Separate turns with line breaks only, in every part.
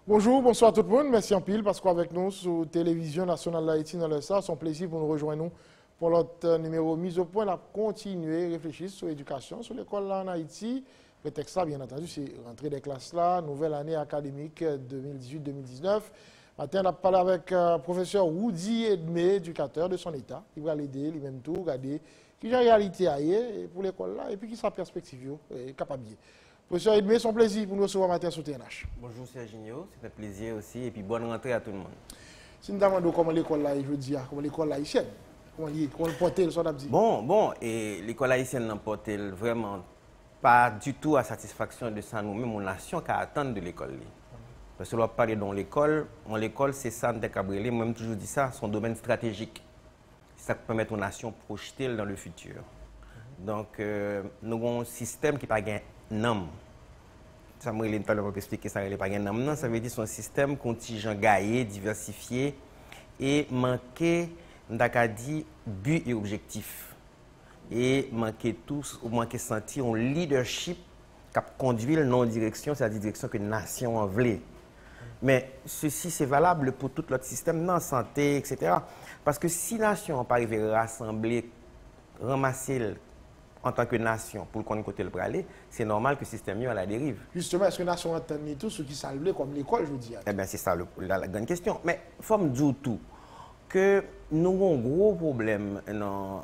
Bonjour, bonsoir tout le monde. Merci en pile parce qu'avec nous sur Télévision Nationale d'Haïti dans le SA, c'est un plaisir pour nous rejoindre pour notre numéro mise au point. On a continué à réfléchir sur l'éducation, sur l'école là en Haïti. Le texte là, bien entendu, c'est rentrée des classes là, nouvelle année académique 2018-2019. Matin, on a parlé avec le professeur Woody Edmé, éducateur de son état. Il va l'aider, lui-même tout, regarder qui est la réalité ailleurs pour l'école là et puis qui sa perspective capable. Professeur Edmé, c'est un plaisir pour nous recevoir matin sur TNH.
Bonjour Serginho, c'est un plaisir aussi et puis bonne rentrée à tout le monde.
Si nous demandons comment l'école là, je veux dire, comment l'école haïtienne, comment le porter, ça dit.
Bon, et l'école haïtienne n'a porté vraiment pas du tout à satisfaction de ça nous-mêmes, mon nation qui attend de l'école. Parce que l'on parle dans l'école, c'est ça, Cabrélé, moi-même toujours dit ça, son domaine stratégique. C'est ça qui permet aux nations de projeter dans le futur. Donc, nous avons un système qui n'a pas nom. Ça me relève pas pour expliquer ça, pas un nom. Ça veut dire son système contingent gaillé, diversifié et manqué, on dit, but et objectif. Et manquer tous, ou manquer sentir un leadership qui conduit la direction, c'est la direction que la nation en voulait. Mais ceci, c'est valable pour tout l'autre système, dans la santé, etc. Parce que si la nation n'a pas arrivé à rassembler, ramasser en tant que nation pour le côté le aller, c'est normal que le système soit à la dérive.
Justement, est-ce que la nation entend tout ce qui s'allume comme l'école, je veux dire?
Eh bien, c'est ça la grande question. Mais il faut me dire tout que nous avons un gros problème,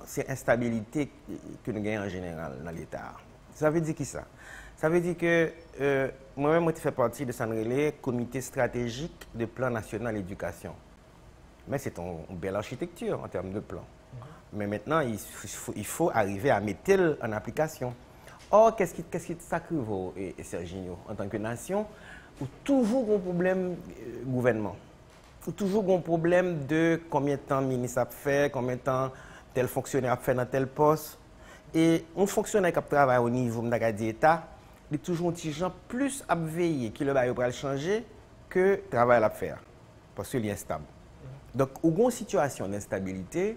c'est l'instabilité que nous gagnons en général dans l'État. Ça veut dire qui ça? Ça veut dire que moi-même, je fais partie de le comité stratégique de plan national d'éducation. Mais c'est une belle architecture en termes de plan. Mais maintenant, il faut arriver à mettre en application. Or, qu'est-ce qui s'accrive, Serginho, en tant que nation, où toujours un problème gouvernement. Où toujours un problème de combien de temps le ministre a fait, combien de temps tel fonctionnaire a fait dans tel poste. Et un fonctionnaire qui travaille au niveau de l'État, il est toujours un petit gens plus à veiller qu'il va changer que le travail à faire. Parce qu'il est instable. Donc, il y a une situation d'instabilité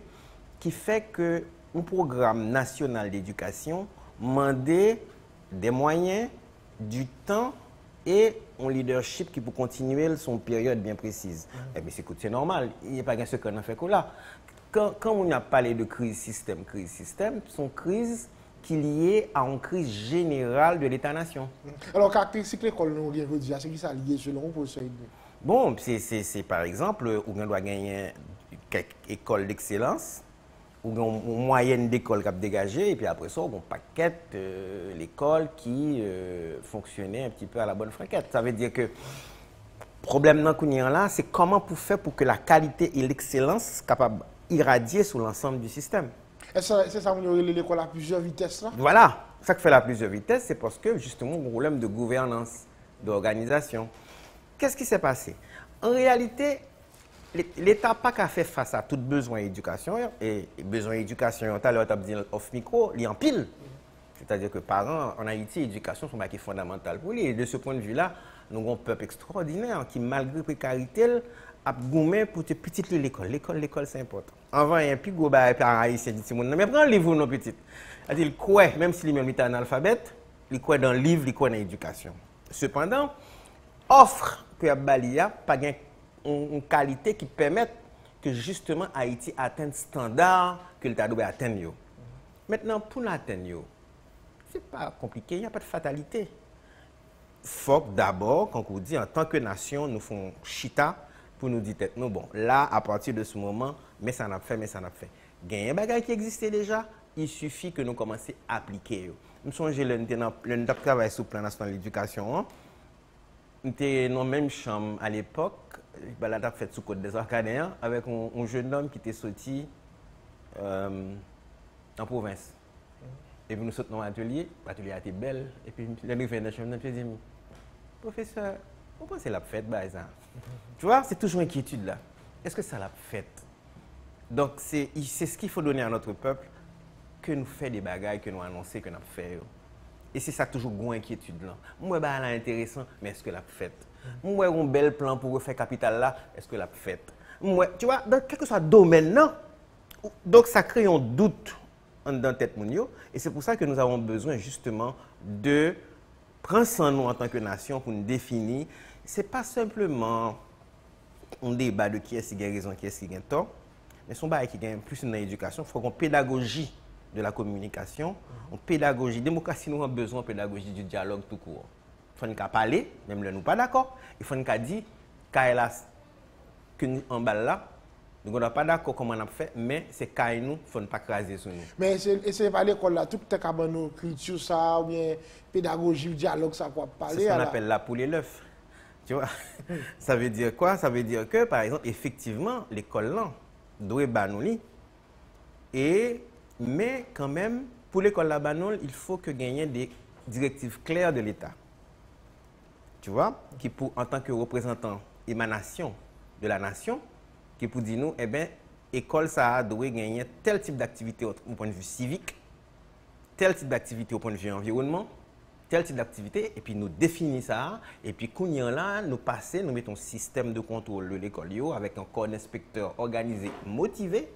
qui fait que un programme national d'éducation demande des moyens, du temps et un leadership qui peut continuer son période bien précise. Eh bien, c'est normal, il n'y a pas ce qu'on a fait là. Quand on a parlé de crise système, sont crises qui sont liées à une crise générale de l'État-nation.
Alors, caractéristique de l'école, nous dire, c'est qui ça lié selon vous pour ça?
Bon, c'est par exemple, où on doit gagner quelques écoles d'excellence, ou une moyenne d'école qui a dégagé, et puis après ça, on paquet l'école qui fonctionnait un petit peu à la bonne franquette. Ça veut dire que le problème là, c'est comment pour faire pour que la qualité et l'excellence soient capables d'irradier sur l'ensemble du système.
C'est ça, l'école à plusieurs vitesses là?
Voilà, ça qui fait la plusieurs vitesses, c'est parce que justement, un problème de gouvernance, d'organisation. Qu'est-ce qui s'est passé? En réalité, l'État n'a pas qu'à faire face à tout besoin d'éducation. Et besoin d'éducation, tout à l'heure, tu as dit off-micro, il y a en pile. C'est-à-dire que parents, en Haïti, l'éducation est fondamentale pour lui. Et de ce point de vue-là, nous avons un peuple extraordinaire qui, malgré la précarité, a gommé pour tes petites l'école. L'école, c'est important. Avant, il y a un petit gros baril par Haïtien dit mais prends le livre, nos petites. C'est-à-dire, il croit, même si lui-même est analphabète, il croit dans le livre, il croit dans l'éducation. Cependant, offre que Balia pas une qualité qui permet que justement Haïti atteigne le standard que l'État doit atteindre. Maintenant, pour l'atteindre, ce n'est pas compliqué, il n'y a pas de fatalité. Il faut que d'abord, quand on dit en tant que nation, nous faisons chita pour nous dire, nous, bon, là, à partir de ce moment, mais ça n'a pas fait. Il y a un bagage qui existait déjà, il suffit que nous commencions à appliquer. Nous sommes le travail sur le plan national de l'éducation. Nous étions dans la même chambre à l'époque, la fait sous Côte des Arcadéens, avec un jeune homme qui était sorti en province. Et puis nous sommes dans l'atelier était belle, et puis le vient dans la chambre, je dis, professeur, vous pensez la fête, ça? Tu vois, c'est toujours une inquiétude là. Est-ce que ça l'a fait? Donc c'est ce qu'il faut donner à notre peuple, que nous faisons des bagailles, que nous annonçons, que nous faisons. Et c'est ça toujours une inquiétude là. Moi, c'est intéressant, mais est-ce que l'a fait? Moi, un bel plan pour refaire capital là, est-ce que l'a fait? Moi, tu vois, dans quel que soit le domaine là, donc ça crée un doute dans la tête mounio, et c'est pour ça que nous avons besoin justement de prendre soin de nous en tant que nation pour nous définir ce n'est pas simplement un débat de qui est-ce qui a raison, qui est-ce qui a tort, mais son bail qui gagne plus dans l'éducation. Il faut qu'on pédagogie de la communication, une pédagogie. Démocratie, nous avons besoin de pédagogie du dialogue tout court. Il faut qu'on parler, même là nous pas d'accord. Il faut qu'on dise qu'en bas là, nous ne sommes pas d'accord comment on a fait, mais c'est qu'il nous, il ne faut pas craser sur nous.
Mais c'est pas l'école là, tout est capable de culture ça, ou bien pédagogie, dialogue, ça quoi parler.
C'est ce qu'on appelle la poule et l'œuf. Tu vois? Ça veut dire quoi? Ça veut dire que, par exemple, effectivement, l'école là, doit banoli. Mais quand même, pour l'école la banol, il faut que gagner des directives claires de l'État. Tu vois? Qui pour, en tant que représentant émanation de la nation, qui pour dire nous, eh bien, l'école ça doit gagner tel type d'activité au point de vue civique, tel type d'activité au point de vue environnement, tel type d'activité, et puis nous définissons ça, et puis quand là, nous passons, nous mettons un système de contrôle de l'école avec un corps d'inspecteurs organisé, motivé,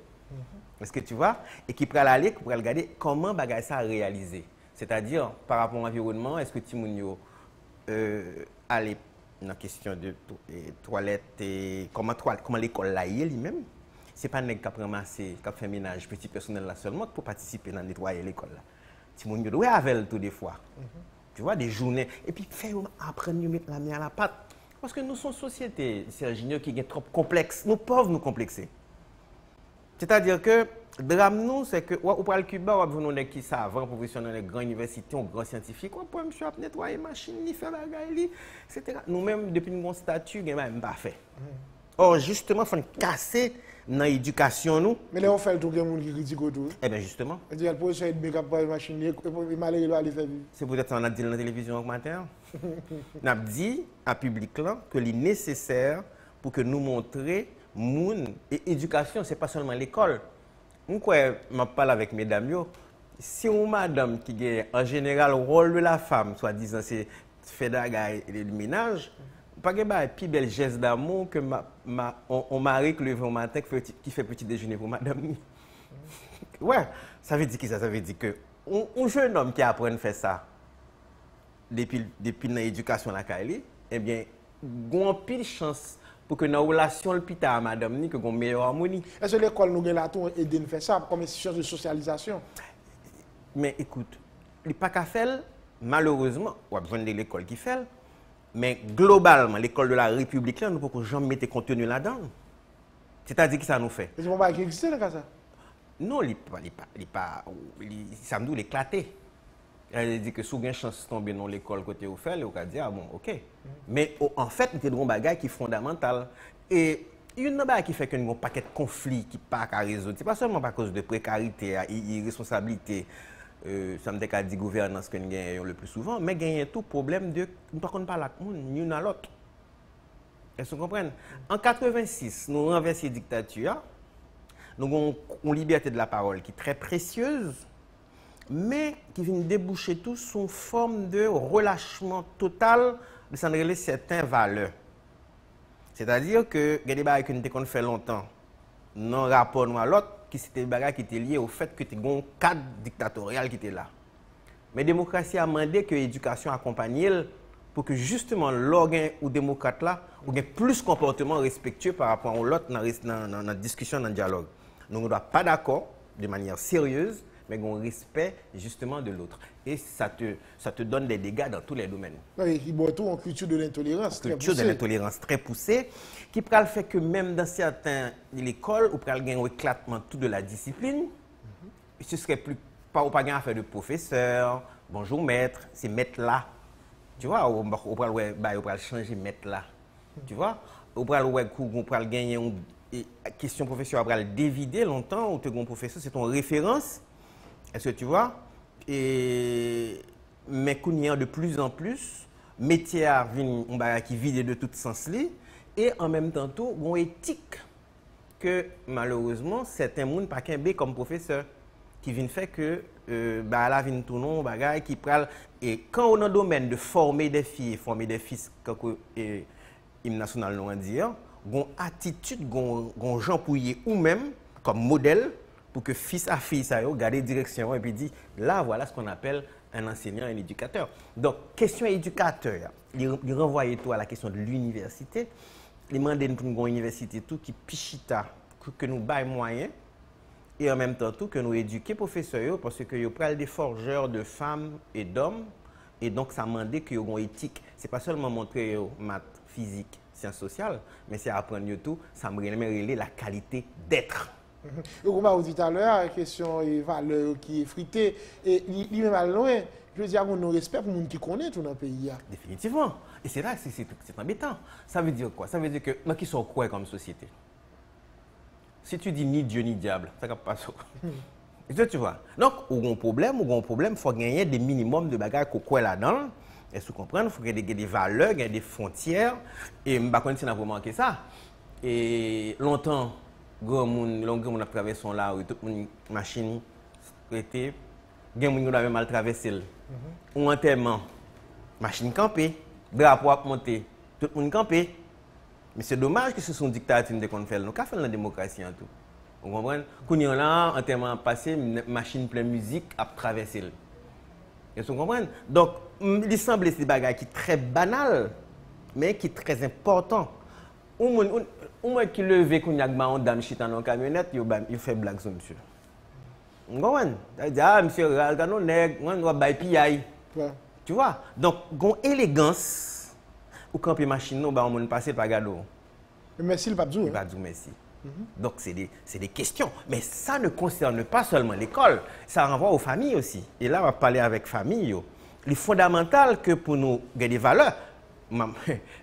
est-ce que tu vois, et qui pourra aller, qui pourra regarder comment bagaille ça a réalisé. C'est-à-dire, par rapport à l'environnement, est-ce que Timounio aller dans la question de toilettes et comment l'école là est lui-même, c'est pas nèg qui a ramassé, qui a fait ménage petit personnel là seulement pour participer dans nettoyer l'école là. Timounio doit avec tout des fois. Tu vois, des journées. Et puis, faire apprendre à mettre la main à la pâte. Parce que nous sommes une société, Serginho, qui est trop complexe. Nous pauvres nous complexer. C'est-à-dire que, le drame, nous, c'est que, ou pour le Cuba, ou pour nous qui savent, professionnels, les grandes universités, les grands scientifiques, ou pour monsieur nettoyer les machines, faire la gaille, etc. Nous-mêmes, depuis notre statut, nous n'avons pas fait. Or, justement, il faut casser dans l'éducation, nous.
Mais là, on fait le tour, il y a des gens qui critiquent autour.
Eh bien, justement.
Il y a le procès de make-up pour les machines, et malgré aller faire vivre.
C'est peut-être ça qu'on a dit dans la télévision ce matin. On a dit à public là que c'est nécessaire pour que nous montrions moun et éducation, ce n'est pas seulement l'école. Je parle avec mesdames. Si une madame qui a en général le rôle de la femme, soit-disant c'est faire le ménage, pas que bah plus bel geste d'amour que on mari qui lève au matin qui fait petit déjeuner pour madame. Ouais, ça veut dire ça veut dire que un jeune homme qui apprend à faire ça depuis l'éducation la Kali, eh bien, gon pile chance pour que dans la relation le pita à madame ni que gon meilleure harmonie.
Est-ce que l'école nous là tout aider nous faire ça comme institution de socialisation?
Mais écoute, il pas qu'à faire malheureusement, on a besoin de l'école qui fait. Mais globalement, l'école de la République, là, nous ne pouvons jamais mettre contenu là-dedans. C'est-à-dire que ça nous fait.
Et c'est pas qui existe dans ça?
Non, ça me dit éclaté. Elle dit que si vous avez une chance de tomber dans l'école côté où fait, vous allez dire, ah bon, ok. Mais en fait, c'est un bagage qui est fondamental. Et il y a une bagage qui fait que nous avons un paquet de conflits qui ne sont pas à résoudre. Ce n'est pas seulement à cause de précarité, irresponsabilité. Ça me dit qu'à dire gouvernance que nous gagnons le plus souvent, mais gagnons tout problème de nous ne parlons pas l'une à l'autre. Est-ce que vous comprenez? En 86, nous renversons la dictature, nous avons une liberté de la parole qui est très précieuse, mais qui vient déboucher tout sous forme de relâchement total de certaines valeurs. C'est-à-dire que il y a des choses qu'on fait longtemps, non rapport à l'autre, qui c'était des bagages qui étaient liés au fait que tu as un cadre dictatorial qui était là. Mais la démocratie a demandé que l'éducation accompagne pour que justement l'organe ou démocrate là ait plus de comportement respectueux par rapport à l'autre dans la discussion, dans le dialogue. Donc on ne doit pas d'accord de manière sérieuse, mais on respect justement de l'autre. Et ça te donne des dégâts dans tous les domaines.
Oui, il y a une culture de l'intolérance très poussée.
Culture de l'intolérance très poussée, qui peut le faire que même dans certaines écoles, on peut gagner un éclatement tout de la discipline. Ce serait plus pas affaire de professeur, bonjour maître, c'est maître là. Tu vois, on peut changer maître là. Tu vois, on peut gagner une question professeur, on peut dévider longtemps, ou un professeur, c'est ton référence. Est-ce que tu vois? Mais qu'on y a de plus en plus, métier qui vide de tout sens et en même temps tout, une éthique que malheureusement certains monde pas qu'un B comme professeur qui vient faire que là vient tout non bagage qui pral et quand on est dans le domaine de former des filles, former des fils comme hymne national nous dire, gon attitude, gon gens pour y ou même comme modèle pour que fils à fille, ça garde direction et puis dit, là, voilà ce qu'on appelle un enseignant, un éducateur. Donc, question éducateur, il renvoie tout à la question de l'université. Il demande pour une université tout qui pichita, que nous baillons moyens, et en même temps tout que nous éduquons les professeurs, parce que nous prenons des forgeurs de femmes et d'hommes, et donc ça demande que nous ayons une éthique. Ce n'est pas seulement montrer maths, physique, sciences sociales, mais c'est apprendre tout, ça me relève la qualité d'être.
Comme on dit tout à l'heure, la question des valeurs qui est fritée, et il est mal loin. Je veux dire, on a respect pour les gens qui connaissent tout dans le pays.
Définitivement. Et c'est là que c'est embêtant. Ça veut dire quoi? Ça veut dire que nous qui sommes quoi comme société? Si tu dis ni Dieu ni diable, ça ne va pas ça. Tu vois? Donc, on a un problème, il faut gagner des minimums de bagages qu'on croit là-dedans. Et vous comprenez, il faut qu'il y ait des valeurs, il y ait des frontières. Et je ne sais pas si on a remarqué ça. Et longtemps, on a traversé là où toute une machine était. Il y a des gens qui ont mal traversé. Ou enterrement, machine campée, drapeau à monter, tout le monde campé. Mais c'est dommage que ce soit une dictature qu'on fait. Nous avons fait la démocratie en tout. Vous comprenez? Quand on a là, enterrement passé, machine pleine musique a traversé. Vous comprenez? Donc, il semble que c'est des bagages qui sont très banal, mais qui sont très importants. Ou qui levé qu'on y a une dame chita dans la camionnette, il fait blague sur monsieur. Vous comprenez? Il dit, ah, monsieur, regardez, on va bailler piaille. Tu vois? Donc, une élégance, ou quand on machine, on va passer par gado.
Merci, le Babdou.
Merci. Donc, c'est des questions. Mais ça ne concerne pas seulement l'école, ça renvoie aux familles aussi. Et là, on va parler avec famille. Il est fondamental que pour nous gagner des valeurs,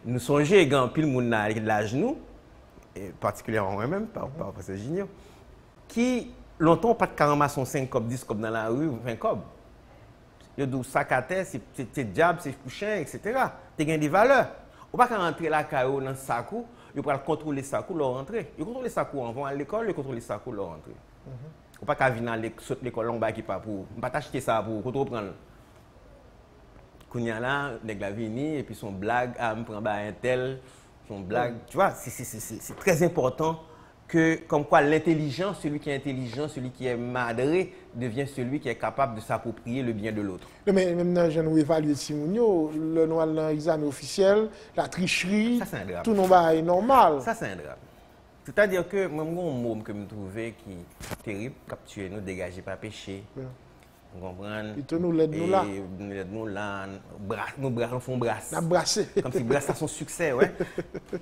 nous songeons quand pile moun na l'âge nous, et particulièrement moi-même, par professeur Junior, qui longtemps pas de ramasser 5 cobs, 10 cobs dans la rue, 20 cobs. Il y a des sacs à terre, c'est diable, c'est couchin, etc. Tu as des valeurs. On ne peut pas rentrer la caillou dans le sac, il faut contrôler le sac ou leur rentrer. Il contrôle le sac ou on va à l'école, il contrôle le sac ou leur rentrer. On ne peut pas venir à l'école, on ne pas pour. On ne peut pas acheter ça pour reprendre. Quand il y a là, les gars viennent et puis son blague, me prend un tel, son blague. Tu vois, c'est très important que, comme quoi l'intelligence, celui qui est intelligent, celui qui est madré, devient celui qui est capable de s'approprier le bien de l'autre.
Mais même dans nous évaluer Simonio, le noir dans l'examen officiel, la tricherie, tout le monde est normal.
Ça, c'est un drame. C'est-à-dire que moi, j'ai un mot que je trouvais qui est terrible, capturer nous, dégager, pas pécher. Vous comprenez?
Et nous l'aide nous là.
Nous l'aide nous là. Nous font brasse.
La brasser.
Comme si brasse a son succès, ouais.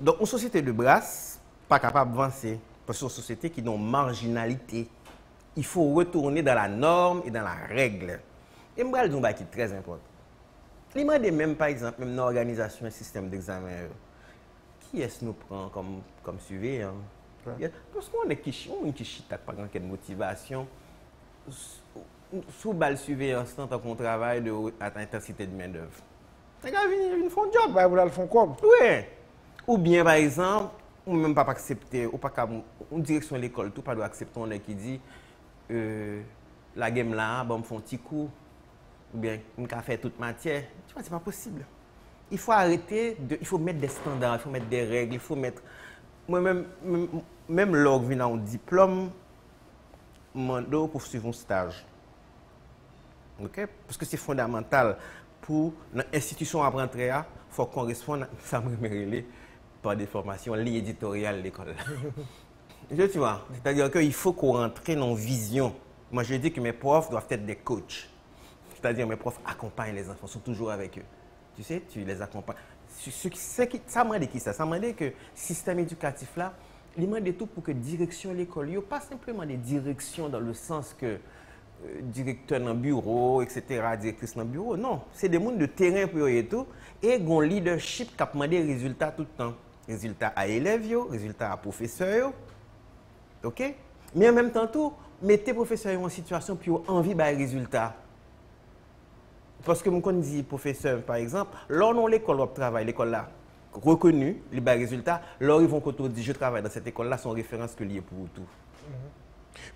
Donc, une société de brasse, pas capable d'avancer. Parce que c'est une société qui est dans marginalité. Il faut retourner dans la norme et dans la règle. Et je vais dire qui est très important. Il m'a dit même, par exemple, même dans l'organisation et le système d'examen, qui est-ce que nous prend comme surveillant? Parce qu'on est qui chita pas grand quelle motivation. Sous balle surveillance, tant qu'on travaille à intensité de main-d'œuvre. Les gars, ils font un job.
Vous le font comme?
Oui. Ou bien, par exemple, ou même pas accepter, ou pas une direction de l'école, tout pas doit accepter on qui dit la game là, bon, me font un petit coup, ou bien, on va faire toute matière. Tu vois, c'est pas possible. Il faut arrêter, il faut mettre des standards, il faut mettre des règles, il faut mettre. Moi-même, lors de un diplôme, mando pour suivre un stage. Okay? Parce que c'est fondamental pour l'institution à rentrer, il faut qu'on corresponde, ça me mêler par des formations, ligne éditoriale de l'école. Tu vois, c'est-à-dire qu'il faut qu'on rentre dans une vision. Moi, je dis que mes profs doivent être des coachs. C'est-à-dire que mes profs accompagnent les enfants, sont toujours avec eux. Tu sais, tu les accompagnes. Ça m'a dit qui ça? Ça m'a dit que le système éducatif là, il m'a dit tout pour que direction de l'école, il n'y a pas simplement des directions dans le sens que directeur dans le bureau, etc., directrice dans le bureau. Non, c'est des gens de terrain pour eux et tout. Et un leadership qui a demandé des résultats tout le temps. Résultats à élèves, résultats à professeurs. OK? Mais en même temps, tout, mettez les professeurs en situation pour envie de résultats. Parce que quand on dit professeur, par exemple, lors de l'école où travaille, l'école là, reconnue, les résultats, lors ils vont quand on dit je travaille dans cette école là, sont références que liées pour tout.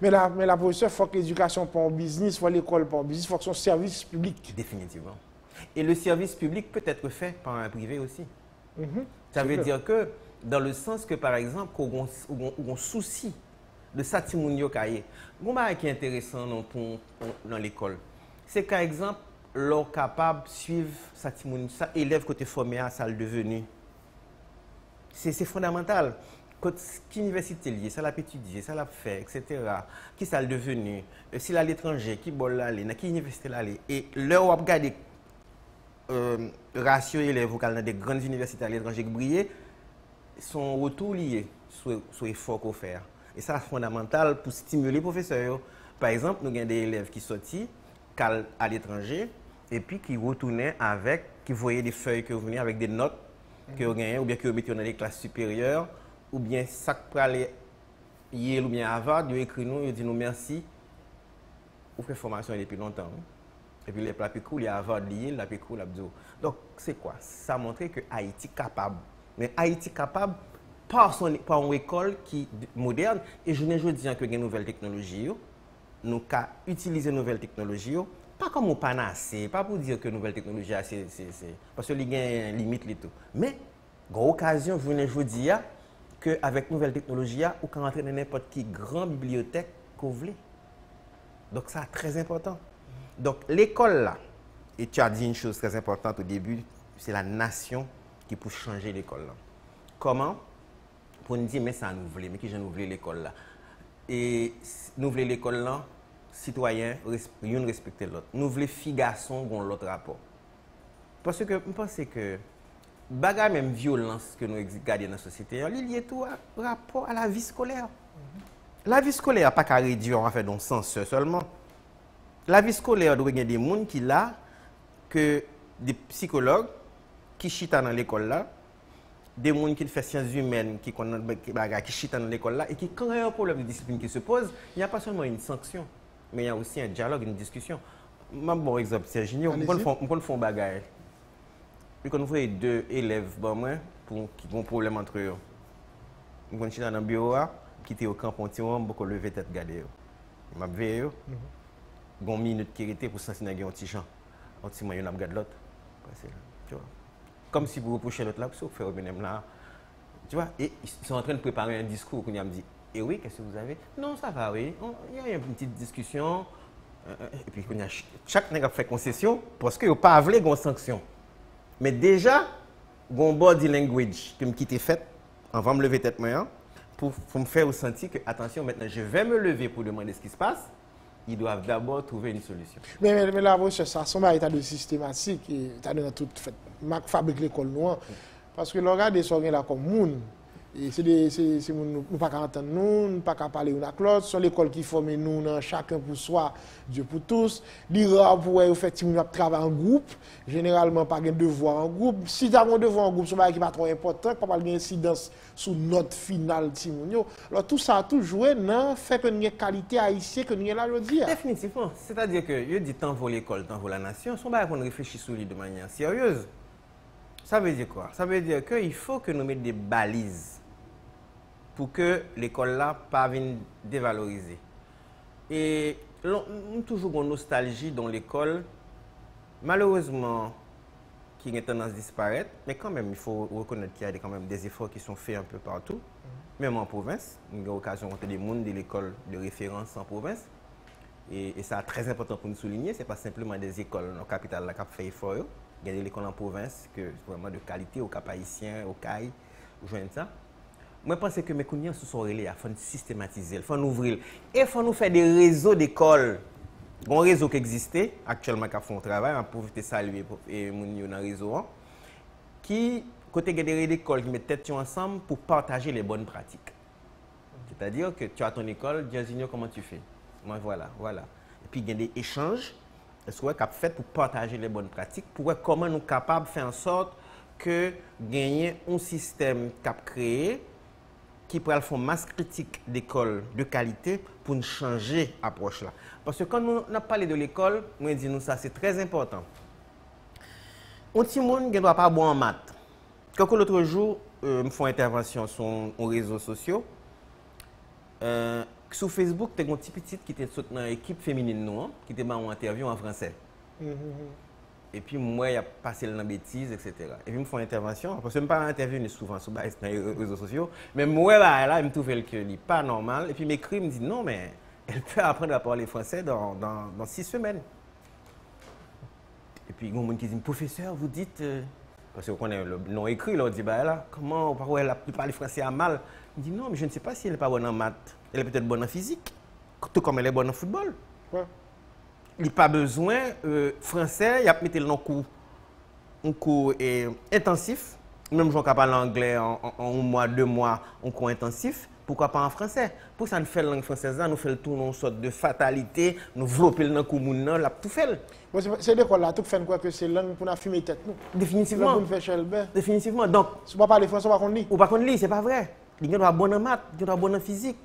Mais la professeur, il faut que l'éducation pour un business, il faut l'école pour un business, il faut que son service public.
Définitivement. Et le service public peut être fait par un privé aussi. Ça veut dire que, dans le sens que, par exemple, qu'on souci de ça ti moun yo kaye. Bon bagay qui est intéressant dans l'école. C'est par exemple l'on capable de suivre ça ti moun ça élève côté formé à salle devenu. C'est fondamental. Qui université liée, ça l'a étudié, ça l'a fait, etc. Qui ça le devenu, s'il à l'étranger, qui bol l'aller, dans qui université l'aller. Et là, on regarde ratio élèves dans des grandes universités à l'étranger qui brillent, sont retour liés sur l'effort qu'on fait. Et ça, c'est fondamental pour stimuler les professeurs. Par exemple, nous avons des élèves qui sortent à l'étranger et puis qui retournaient avec, qui voyaient des feuilles que vous venez avec des notes que vous gagnez ou bien que vous mettez dans les classes supérieures. Ou bien ça pour aller Yale ou bien Harvard, ils écrit nous, ils disent nous merci. Vous faites formation depuis longtemps. Et puis les plats plus cool, il y a Harvard, Yale, la plus cool, l'abdo. Donc c'est quoi? Ça montre que Haïti est capable. Mais Haïti est capable par une école qui moderne. Et je ne dis que les nouvelles technologies, nous avons utilisé les nouvelles technologies, pas comme un panacée, pas pour dire que les nouvelles technologies, c'est parce qu'il y a une limite. Mais, grande occasion, je dis qu'avec nouvelles technologies, vous pouvez rentrer dans n'importe quelle grande bibliothèque que vous voulez. Donc, ça c'est très important. Donc, l'école là, et tu as dit une chose très importante au début, c'est la nation qui peut changer l'école là. Comment? Pour nous dire, mais ça nous voulons, mais qui nous voulons l'école là. Et nous voulons l'école là, citoyens, nous respecter l'autre. Nous voulons filles garçons qui ont l'autre rapport. Parce que je pense que bagarre même violence que nous regardons dans la société, il y a tout rapport à la vie scolaire. La vie scolaire n'a pas qu'à réduire en fait dans le sens seulement. La vie scolaire doit y avoir des gens qui là que des psychologues qui chitent dans l'école là, des gens qui font sciences humaines qui chitent dans l'école là et qui quand il y a un problème de discipline qui se pose, il n'y a pas seulement une sanction, mais il y a aussi un dialogue, une discussion. Bon exemple, c'est Junior, on peut faire un bagage. Puis quand vous voyez deux élèves qui ont un problème entre eux, vous allez dans le bureau, quitter au camp, on beaucoup lever tête garder. Je vais voir, une minute qui était pour sentir un petit champ. Un petit moyen de regarder l'autre. Comme si vous reprochez l'autre là, vous faites même là. Tu vois, et ils sont en train de préparer un discours. On me dit, et oui, qu'est-ce que vous avez? Non, ça va, oui. Il y a une petite discussion. Et puis, chaque nègre fait concession parce qu'il n'y a pas de sanction. Mais déjà, il y a un body language qui est fait, avant de me lever tête moyen, pour me faire ressentir que, attention, maintenant, je vais me lever pour demander ce qui se passe. Ils doivent d'abord trouver une solution.
Mais là, ça, c'est un état de systématique, état de tout fait. Marc fabrique l'école noire. Parce que l'on des gens là comme moun. Et c'est nous ne pas entendre nous, ne pas parler une avec l'autre. C'est l'école qui forme nous, chacun pour soi, Dieu pour tous. L'IRA pour effectivement travailler en groupe. Généralement, pas de devoir en groupe. Si tu as un devoir en groupe, c'est pas qui pas trop important, pas mal d'incidence sur notre finale. Alors tout ça a tout joué dans fait que nous avons qualité haïtienne que nous avons là aujourd'hui.
Définitivement. C'est-à-dire que je dis tant vaut l'école, tant vaut la nation. Son bail qu'on réfléchit sur lui de manière sérieuse. Ça veut dire quoi? Ça veut dire qu'il faut que nous mettions des balises pour que l'école là pas vienne dévaloriser. Et nous avons toujours une nostalgie dans l'école, malheureusement, qui a tendance à disparaître, mais quand même, il faut reconnaître qu'il y a quand même des efforts qui sont faits un peu partout, même en province. Nous avons l'occasion de rencontrer des gens de l'école de référence en province. Et ça est très important pour nous souligner, ce n'est pas simplement des écoles dans la capitale qui ont fait effort. Il y a des écoles en province que c'est vraiment de qualité, au Cap Haïtien, au CAI, vous joignez ça. Moi, je pense que mes cognons se sont relais, il faut systématiser, il faut ouvrir. Et il faut nous faire des réseaux d'écoles. Il y a un réseau qui existait, actuellement, qui fait un travail, on peut te saluer et mon dans le réseau, qui, côté des réseaux d'écoles qui mettent tête ensemble pour partager les bonnes pratiques. C'est-à-dire que tu as ton école, dis comment tu fais. Moi, voilà. Et puis, il y a des échanges. Est-ce qu'a fait pour partager les bonnes pratiques, pour voir comment nous sommes capables de faire en sorte que gagner un système cap créé qui pourrait faire masse critique d'école de qualité pour nous changer l'approche là. Parce que quand nous avons parlé de l'école, nous disons ça, c'est très important. Un petit monde ne doit pas boire en maths. Quelques l'autre jour, me font intervention sur les réseaux sociaux. Sur Facebook, tu as un petit qui était dans l'équipe féminine, qui était en interview en français. Et puis, moi, il a passé dans la bêtise, etc. Et puis, ils me font une intervention. Parce que je ne pas intervenir souvent sur les réseaux sociaux. Mais moi, là, il me trouve que n'est pas normal. Et puis, il m'écrit, il me dit non, mais elle peut apprendre à parler français dans 6 semaines. Et puis, il y a des gens qui disent, professeur, vous dites. Parce qu'on connaît le nom écrit, là, on dit, bah là, comment elle parle français à mal? Il dit non, mais je ne sais pas si elle n'est pas bonne en maths. Elle est peut-être bonne en physique, tout comme elle est bonne en football. Ouais. Il n'y a pas besoin français, il a mis un cours intensif. Même si on parle anglais en 1 mois, 2 mois, un cours intensif. Pourquoi pas en français? Pour ça, nous faisons la langue française, nous faisons tout une sorte de fatalité, nous développons le commune, nous tout fait.
C'est de quoi là, tout fait quoi que c'est langue pour nous fumer tête nous.
Définitivement.
Pour nous faire chelbert.
Définitivement. Donc,
si on ne parle pas français, on va connaître.
Ou pas connaître, c'est pas vrai. Il y a bon en maths, il y a bon en physique.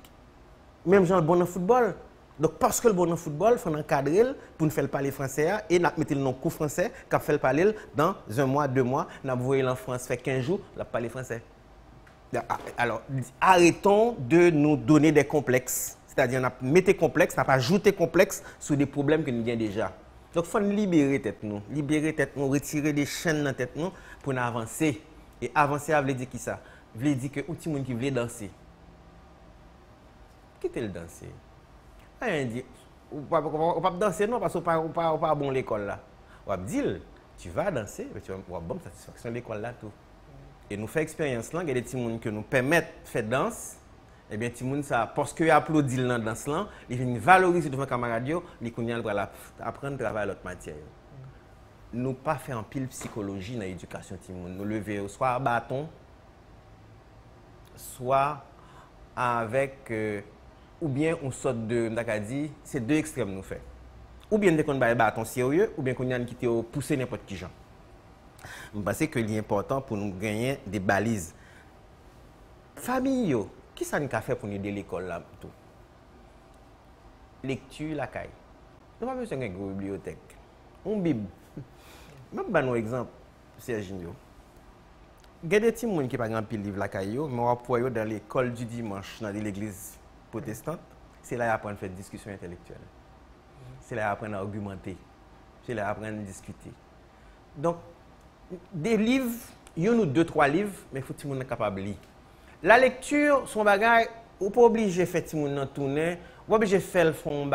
Même genre bon en football. Donc, parce que le bon en football, il faut encadrer pour nous faire parler français et nous mettre le nom cours français, qu'on fait parler dans 1 mois, 2 mois. Nous envoyé en France, fait 15 jours, nous parler français. Alors, arrêtons de nous donner des complexes. C'est-à-dire, on mettez complexes, on n'a pas ajouté complexes sur des problèmes que nous avons déjà. Donc, il faut libérer tête nous, retirer des chaînes dans tête nous pour nous avancer. Et avancer, ça veut dire qui ça? Ça veut dire que tout le monde qui veut danser. Quittez le danser. Rien dit. On ne va pas danser non parce qu'on n'est pas bon à l'école là. On va dire, tu vas danser, mais tu vas avoir bonne satisfaction à l'école là tout. Et nous faisons expérience là, il y a des petits gens qui nous permettent de faire danse. Eh bien, les gens, parce qu'ils applaudissent dans la danse, ils viennent valoriser devant les camarades, ils viennent apprendre à travailler l'autre matière. Nous ne pas faire en pile psychologie dans l'éducation. Nous lever soit à bâton, soit avec, ou bien on sort de, c'est 2 extrêmes nous fait. Ou bien on a un bâton sérieux, ou bien on a qui pousser n'importe qui genre. Je pense que c'est important pour nous gagner des balises. Famille, qui ça nous a fait pour nous aider l'école là tout? Lecture, la caille. Nous n'avons pas besoin d'une bibliothèque. Une Bible. Je vais vous donner un exemple, Serginho. Il y a des petits gens qui n'ont pas grand pile livre la caille, mais on va pouvoir dans l'école du dimanche, dans l'église protestante. C'est là qu'ils apprennent à faire des discussions intellectuelles. C'est là qu'ils apprennent à argumenter. C'est là qu'ils apprennent à discuter. Donc, des livres, il y en a 2, 3 livres, mais il faut que tout le monde soit capable de lire. La lecture, son bagage, on n'est pas obligé de faire tout le monde tourner, on n'est pas obligé de faire un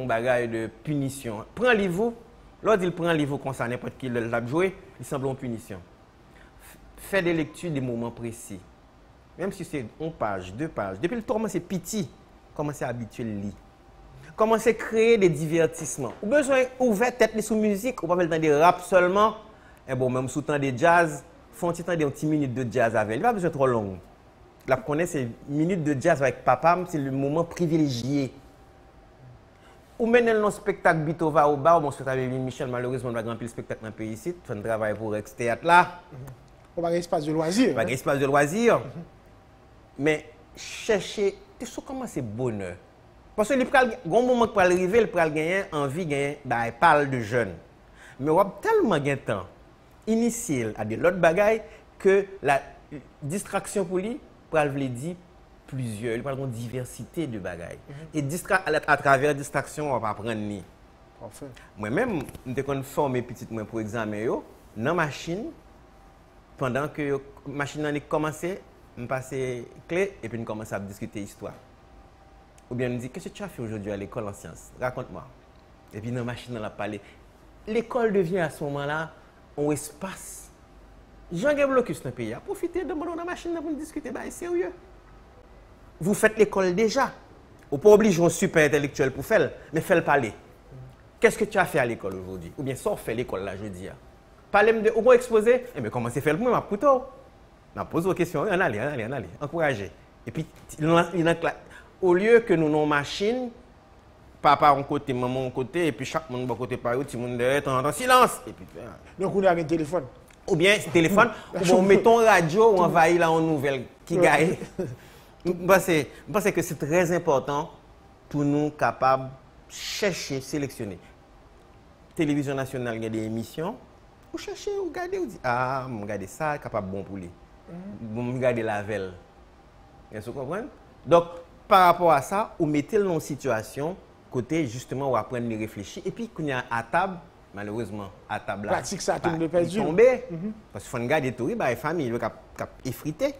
bagage de punition. Prends un livre, lorsqu'il prend un livre comme ça, n'importe qui l'a joué, il semble une punition. Fais des lectures des moments précis. Même si c'est 1 page, 2 pages. Depuis le temps, c'est petit, commencez à habituer le lire. Commencez à créer des divertissements. Ou besoin d'ouvrir tête sous musique, ou pas le temps de rap seulement. Et bon, même sous temps de jazz, font un temps de 10 minutes de jazz avec. Il n'y a pas besoin de trop long. La connaître, c'est minutes de jazz avec papa, c'est le moment privilégié. Ou mener dans spectacle Bitova au bar, mon spectacle avec Michel, malheureusement, on a grand pile spectacle dans le pays ici. On travaille pour Rex Théâtre là.
On va avoir un espace de loisirs.
On va avoir un espace de loisirs. Mais chercher, comment c'est bonheur. Parce que le moment pour arriver, il peut gagner envie, gagner, il parle de jeunes. Mais on a tellement de temps initial à de l'autre bagaille que la distraction pour lui, pour lui dire plusieurs, il parle de diversité de bagailles. Et à travers la distraction, on va apprendre. Moi-même, je suis formé petit pour examen dans la machine. Pendant que la machine a commencé, je passe clé et puis je commence à discuter histoire. Ou bien on dit, qu'est-ce que tu as fait aujourd'hui à l'école en sciences? Raconte-moi. Et puis dans la machine, on a parlé. L'école devient à ce moment-là un espace. Jean-Guy Blocus dans le pays. Profitez de la machine pour discuter, c'est sérieux. Vous faites l'école déjà. Vous n'êtes pas obligé un super intellectuel pour faire, mais faites parler. Qu'est-ce que tu as fait à l'école aujourd'hui? Ou bien sort fait l'école là jeudi. Parlez-moi de où exposé? Eh bien, comment c'est fait le premier plutôt? On pose vos questions, allez, encouragez. Et puis, au lieu que nous avons une machine, papa un côté, maman un côté, et puis chaque monde de côté par tout le monde est en silence. Et puis,
donc, on a un téléphone.
Ou bien, téléphone, ou bien, mettons radio ou envahit là en nouvelle qui gagne. Je pense que c'est très important pour nous capables de chercher, sélectionner. Télévision nationale, il y a des émissions. Vous cherchez, vous regardez, vous dites, ah, vous regardez ça, capable bon pour lui. Vous regardez la veille. Vous comprenez? Donc, par rapport à ça, vous mettez dans une situation, côté justement, où apprendre à réfléchir. Et puis, quand il y a à table, malheureusement, à table
pratique ça, tout le monde perdu.
tombé. Parce qu'il faut garder tout, bah, les familles, ils ont effrité.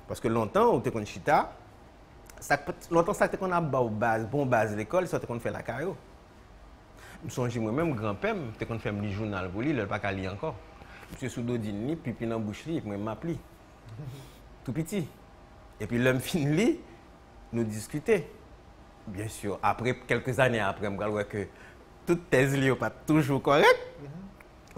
Parce que longtemps, on était comme chita, longtemps, ça, qu'on a bon base l'école, ça, qu'on fait la carrière. Je me souviens moi-même, grand-père, j'étais qu'on fait un journal pour lui, il n'a pas qu'à lire encore. Monsieur Soudodine, pipi dans la bouche, il m'a appelé. Tout petit. Et puis l'homme fini, nous discuter. Bien sûr, après, quelques années après, je vois que toutes thèses ne sont pas toujours correctes.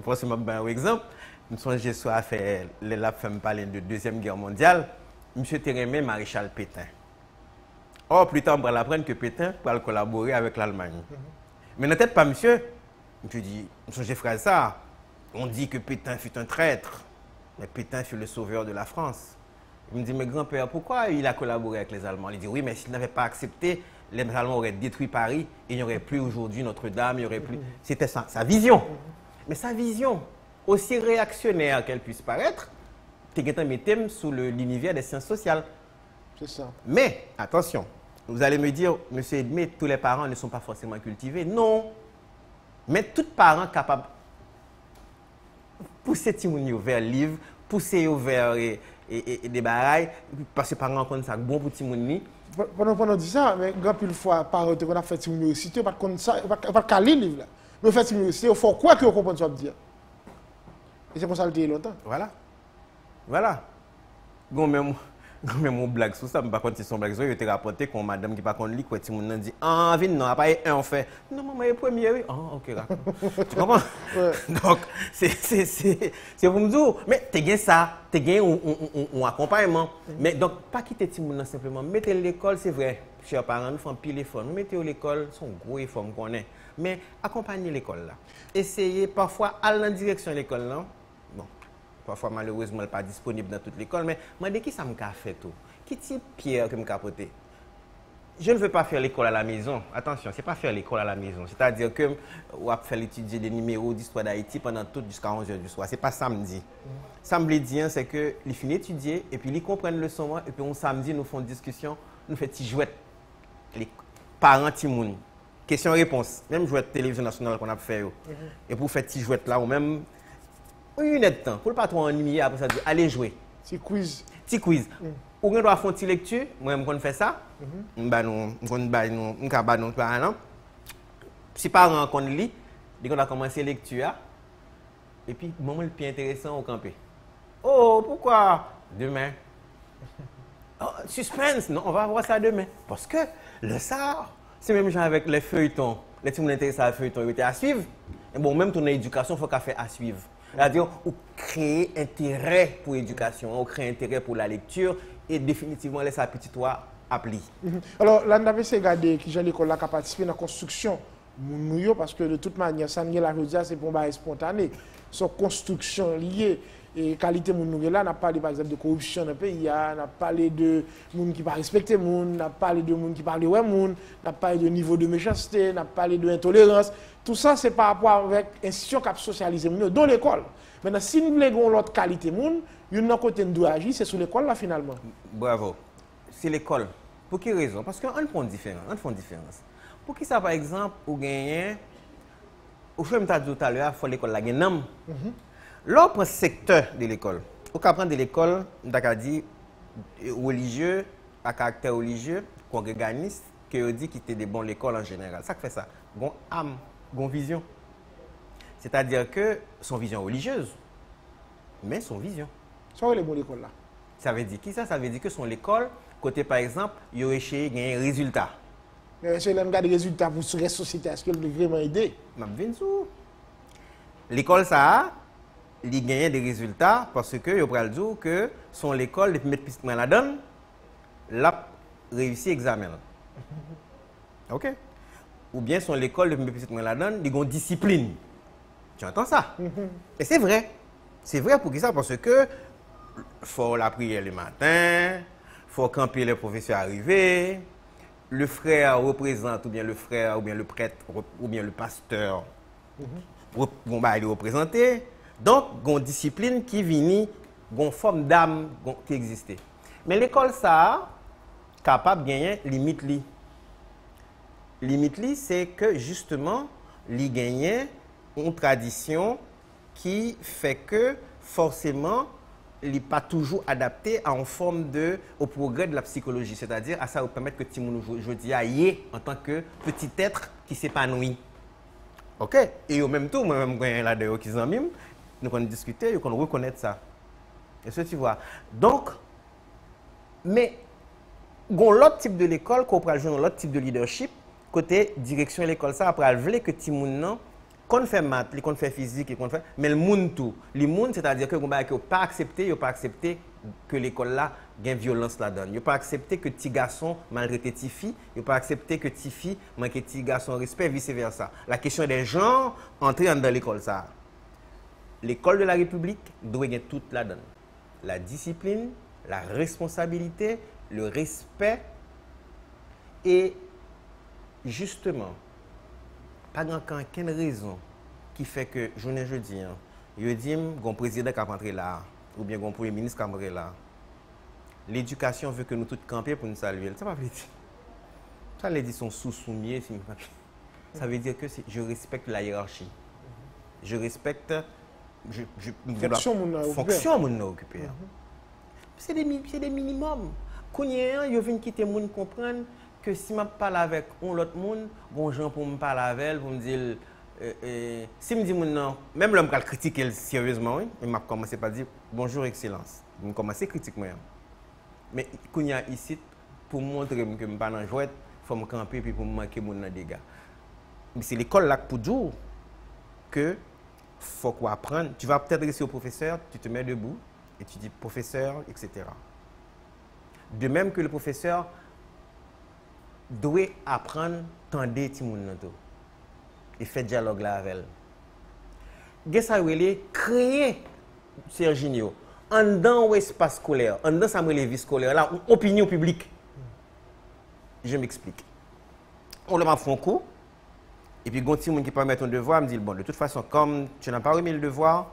Pour ce un exemple, je me souviens que j'ai fait la femme parler de Deuxième Guerre mondiale, M. Térémé Maréchal Pétain. Or, plus tard, on va apprendre que Pétain peut collaborer avec l'Allemagne. Mais peut-être pas, monsieur. Je dis, j'ai frère ça. On dit que Pétain fut un traître, mais Pétain fut le sauveur de la France. Il me dit, mais grand-père, pourquoi il a collaboré avec les Allemands? Il dit, oui, mais s'il n'avait pas accepté, les Allemands auraient détruit Paris et il n'y aurait plus aujourd'hui Notre-Dame, il n'y aurait plus... C'était sa vision. Mais sa vision, aussi réactionnaire qu'elle puisse paraître, tu mettais sous l'univers des sciences sociales.
C'est ça.
Mais, attention, vous allez me dire, monsieur Edmé, tous les parents ne sont pas forcément cultivés. Non. Mais tous les parents capables de pousser Timounio vers le livre, pousser vers des barailles, parce que les parents connaissent ça bon pour Timouni.
Pendant dit ça, mais grand pile fois, parents on a fait Timounio réciter, pas de ça, pas caler le livre là. Mais fait Timounio réciter, il faut quoi que vous compreniez ce que je dire. Et c'est pour ça que je le dis longtemps.
Voilà. Voilà. Même mon blague sur ça, mais par contre, si son blague, il était rapporté qu'on madame qui par contre lit, quoi, si mon dit, ah, vite, non, après un, on fait, non, maman, il est premier, oui. Ah, ok, là. Tu comprends? Ouais. Donc, c'est pour me dire, mais tu as ça, tu as un accompagnement. Mais donc, pas quitter Timoun simplement, mettez l'école, c'est vrai, chers parents, nous faisons pile effort, nous mettez l'école, c'est un gros effort qu'on est. Mais accompagnez l'école là. Essayez parfois aller dans la direction de l'école là. Parfois, malheureusement, elle n'est pas disponible dans toute l'école, mais je me dis qui ça me fait tout? Qui type pierre que me capoter? Je ne veux pas faire l'école à la maison. Attention, ce n'est pas faire l'école à la maison. C'est-à-dire que on va faire étudier des numéros d'histoire d'Haïti pendant tout jusqu'à 11h du soir. Ce n'est pas samedi. Samedi, c'est que les finissent d'étudier et puis ils comprennent le son et puis on samedi, nous faisons une discussion, nous faisons des jouets. Les parents Timoun. Question-réponse. Même jouet de télévision nationale qu'on a fait. Et pour faire des jouets là, ou même. Une de temps, pour ne pas trop ennuyer, après ça, allez jouer.
Petit quiz.
Petit quiz. Ou on doit faire une petite lecture, moi, je fais ça. Si parents qu'on lit, dès qu'on a commencé la lecture, et puis, le moment le plus intéressant au campé. Oh, pourquoi? Demain. Oh, suspense, non, on va voir ça demain. Parce que le SAR, c'est même genre avec les feuilletons. Les gens qui sont intéressés à feuilletons, ils étaient à suivre. Et bon, même ton éducation, il faut qu'à faire à suivre. C'est-à-dire, on crée intérêt pour l'éducation, on crée intérêt pour la lecture et définitivement laisse la petite toi appliquer.
Alors, là, on avait regardé qui j'ai l'école qui a participé dans la construction, parce que de toute manière, ça n'est la c'est pour un spontané. Son construction liée et qualité de là, on a parlé par exemple de corruption dans le pays, on a parlé de gens qui ne respectent les gens, on a parlé de gens qui parlent de gens, on a parlé de niveau de méchanceté, on a parlé de intolérance. Tout ça, c'est par rapport avec l'institution qui a socialisé dans l'école. Maintenant, si nous voulons l'autre qualité, il y a un côté de agir, c'est sur l'école là finalement.
Bravo. C'est l'école. Pour quelle raison? Parce qu'on fait une différence. Pour qui ça, par exemple, vous gagnez, au fur et à mesure tout à l'heure, il faut l'école la gagne. L'autre secteur de l'école, vous pouvez prendre de l'école, dit religieux, à caractère religieux, congréganiste, qui dit qu'il était des bons l'école en général. Ça fait ça. Bon âme, bon vision. C'est-à-dire que son vision religieuse, mais son vision.
Ça les bons l'école là.
Ça veut dire qui ça? Ça veut dire que son l'école, côté par exemple, il y aurait gagné un résultat.
Mais si on regarde les résultats pour la société, est-ce qu'elle peut vraiment aider?
L'école ça il gagne des résultats parce que il va dire que son l'école depuis mettre plus la donne l'a réussi l'examen. OK? Ou bien son l'école depuis mettre plus la donne, il a une discipline. Tu entends ça? Et c'est vrai. C'est vrai pour qui ça parce que faut la prière le matin, faut camper les professeurs arrivés, le frère représente ou bien le frère ou bien le prêtre ou bien le pasteur bon bah il est représenté. Donc, il y a une discipline qui vient, une forme d'âme qui existe. Mais l'école, ça, capable de gagner limite. Limite, c'est que justement, il gagne une tradition qui fait que forcément, il n'est pas toujours adapté en forme au progrès de la psychologie. C'est-à-dire à ça vous permettre que Timoun aujourd'hui aille en tant que petit être qui s'épanouit. OK? Et au même temps, moi-même, quand là de qui s'en mime, nous avons discuté, nous avons reconnaître ça. Est-ce que tu vois? Donc, mais, il y a l'autre type de l'école qu'on peut jouer dans l'autre type de leadership, côté direction de l'école, ça, après, elle veut que Timoun non, qu'on fait maths, qu'on fait physique, qu'on fait, mais le monde tout. Le monde, c'est-à-dire que vous n'avez pas accepté que l'école là ait violence là-dedans. Vous n'avez pas accepté que petit garçon maltraite petit fille, vous n'avez pas accepté que petit fille manque petit garçon respect, vice-versa. La question des gens entrer dans l'école ça. L'école de la République doit gagner toute là-dedans. La discipline, la responsabilité, le respect et justement pas aucune raison qui fait que, je dis, je dis, un président qui a rentré là, ou bien un premier ministre qui a rentré là. L'éducation veut que nous tous campions pour nous saluer. Ça ne veut pas dire. Ça veut dire sont sous-soumis. Ça veut dire que je respecte la hiérarchie. Je respecte. Fonction mon occupé. C'est des minimums. Quand je viens quitter le monde comprendre que si je parle avec l'autre monde, bon gens pour me parler avec elle, pour me dire, si je me dis non, même l'homme qui a critiqué sérieusement, il m'a commencé par dire bonjour excellence. Il m'a commencé à critiquer moi. Mais quand il y a ici, pour montrer que je ne suis pas dans la joie, il faut me camper et pour me manquer mon dégâts. Mais c'est l'école là pour dire que faut quoi apprendre. Tu vas peut-être rester au professeur, tu te mets debout et tu dis professeur, etc. De même que le professeur doit apprendre à tendre Timoun et faire dialogue là avec elle. Qu'est-ce que créer Serginio en dans l'espace scolaire, en dans sa vie scolaire, là, opinion publique. Je m'explique. On leur fait un coup, et puis quand Timoun qui peut mettre un devoir, me dit bon, de toute façon, comme tu n'as pas remis le devoir,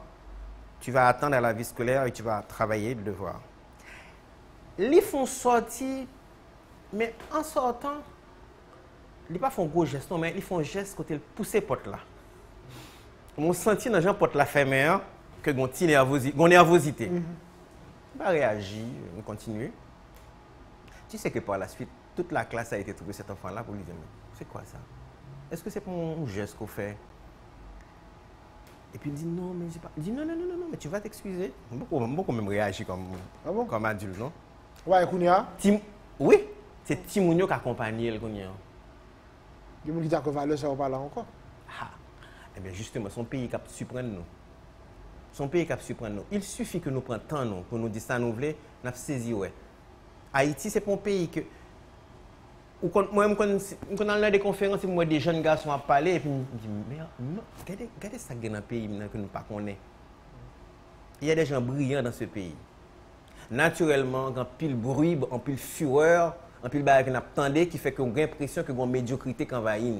tu vas attendre à la vie scolaire et tu vas travailler le devoir. Ils font sortir. Mais en sortant, ils ne font pas un gros geste, mais ils font un geste quand ils poussent les portes là. On sent dans les portes là fermées que on a nervosité. On va réagir, on continue. Tu sais que par la suite, toute la classe a été trouvée cet enfant là pour lui dire c'est quoi ça? Est-ce que c'est pas un geste qu'on fait? Et puis il dit non, mais pas. Il dit non, mais tu vas t'excuser. Beaucoup même réagir comme adulte, non?
Ouais, Kounia.
Oui. C'est Timounio qui accompagne le Kounia.
Il y a des gens qui ont valeur, ça va pas là encore.
Ah. Eh bien justement, son pays qui a surprendre nous. Son pays qui a surprendre nous. Il suffit que nous prenions temps nous, pour nous dire ça nous voulons, nous avons saisi. Ouais. Haïti, c'est pas un pays que. Moi, quand on a des conférences, moi, des jeunes garçons à parler, et puis je me dis, mais non, regardez ça dans le pays que nous ne connaissons pas. Il y a des gens brillants dans ce pays. Naturellement, quand pile bruit, en pile fureur, en pile bail qu'on attendait, qui fait qu'on a l'impression que une médiocrité qui envahit.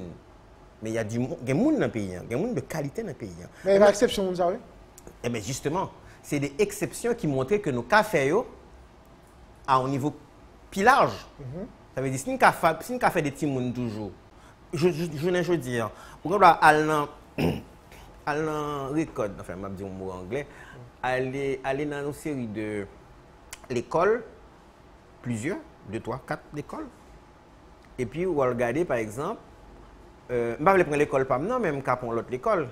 Mais il y a du monde dans le pays, il y a des gens de qualité dans le pays.
Mais il y a une exception, vous savez?
Eh bien justement, c'est des exceptions qui montrent que nos cafés à un niveau plus large. Ça veut dire si nous fait des petits monde toujours, je ne dis pas, on va aller dans record, enfin, je vais dire un mot anglais, aller dans une série de l'école, plusieurs, 2, 3, 4 écoles. Et puis, on va regarder par exemple, je ne vais pas prendre l'école par maintenant, mais je vais prendre l'autre école.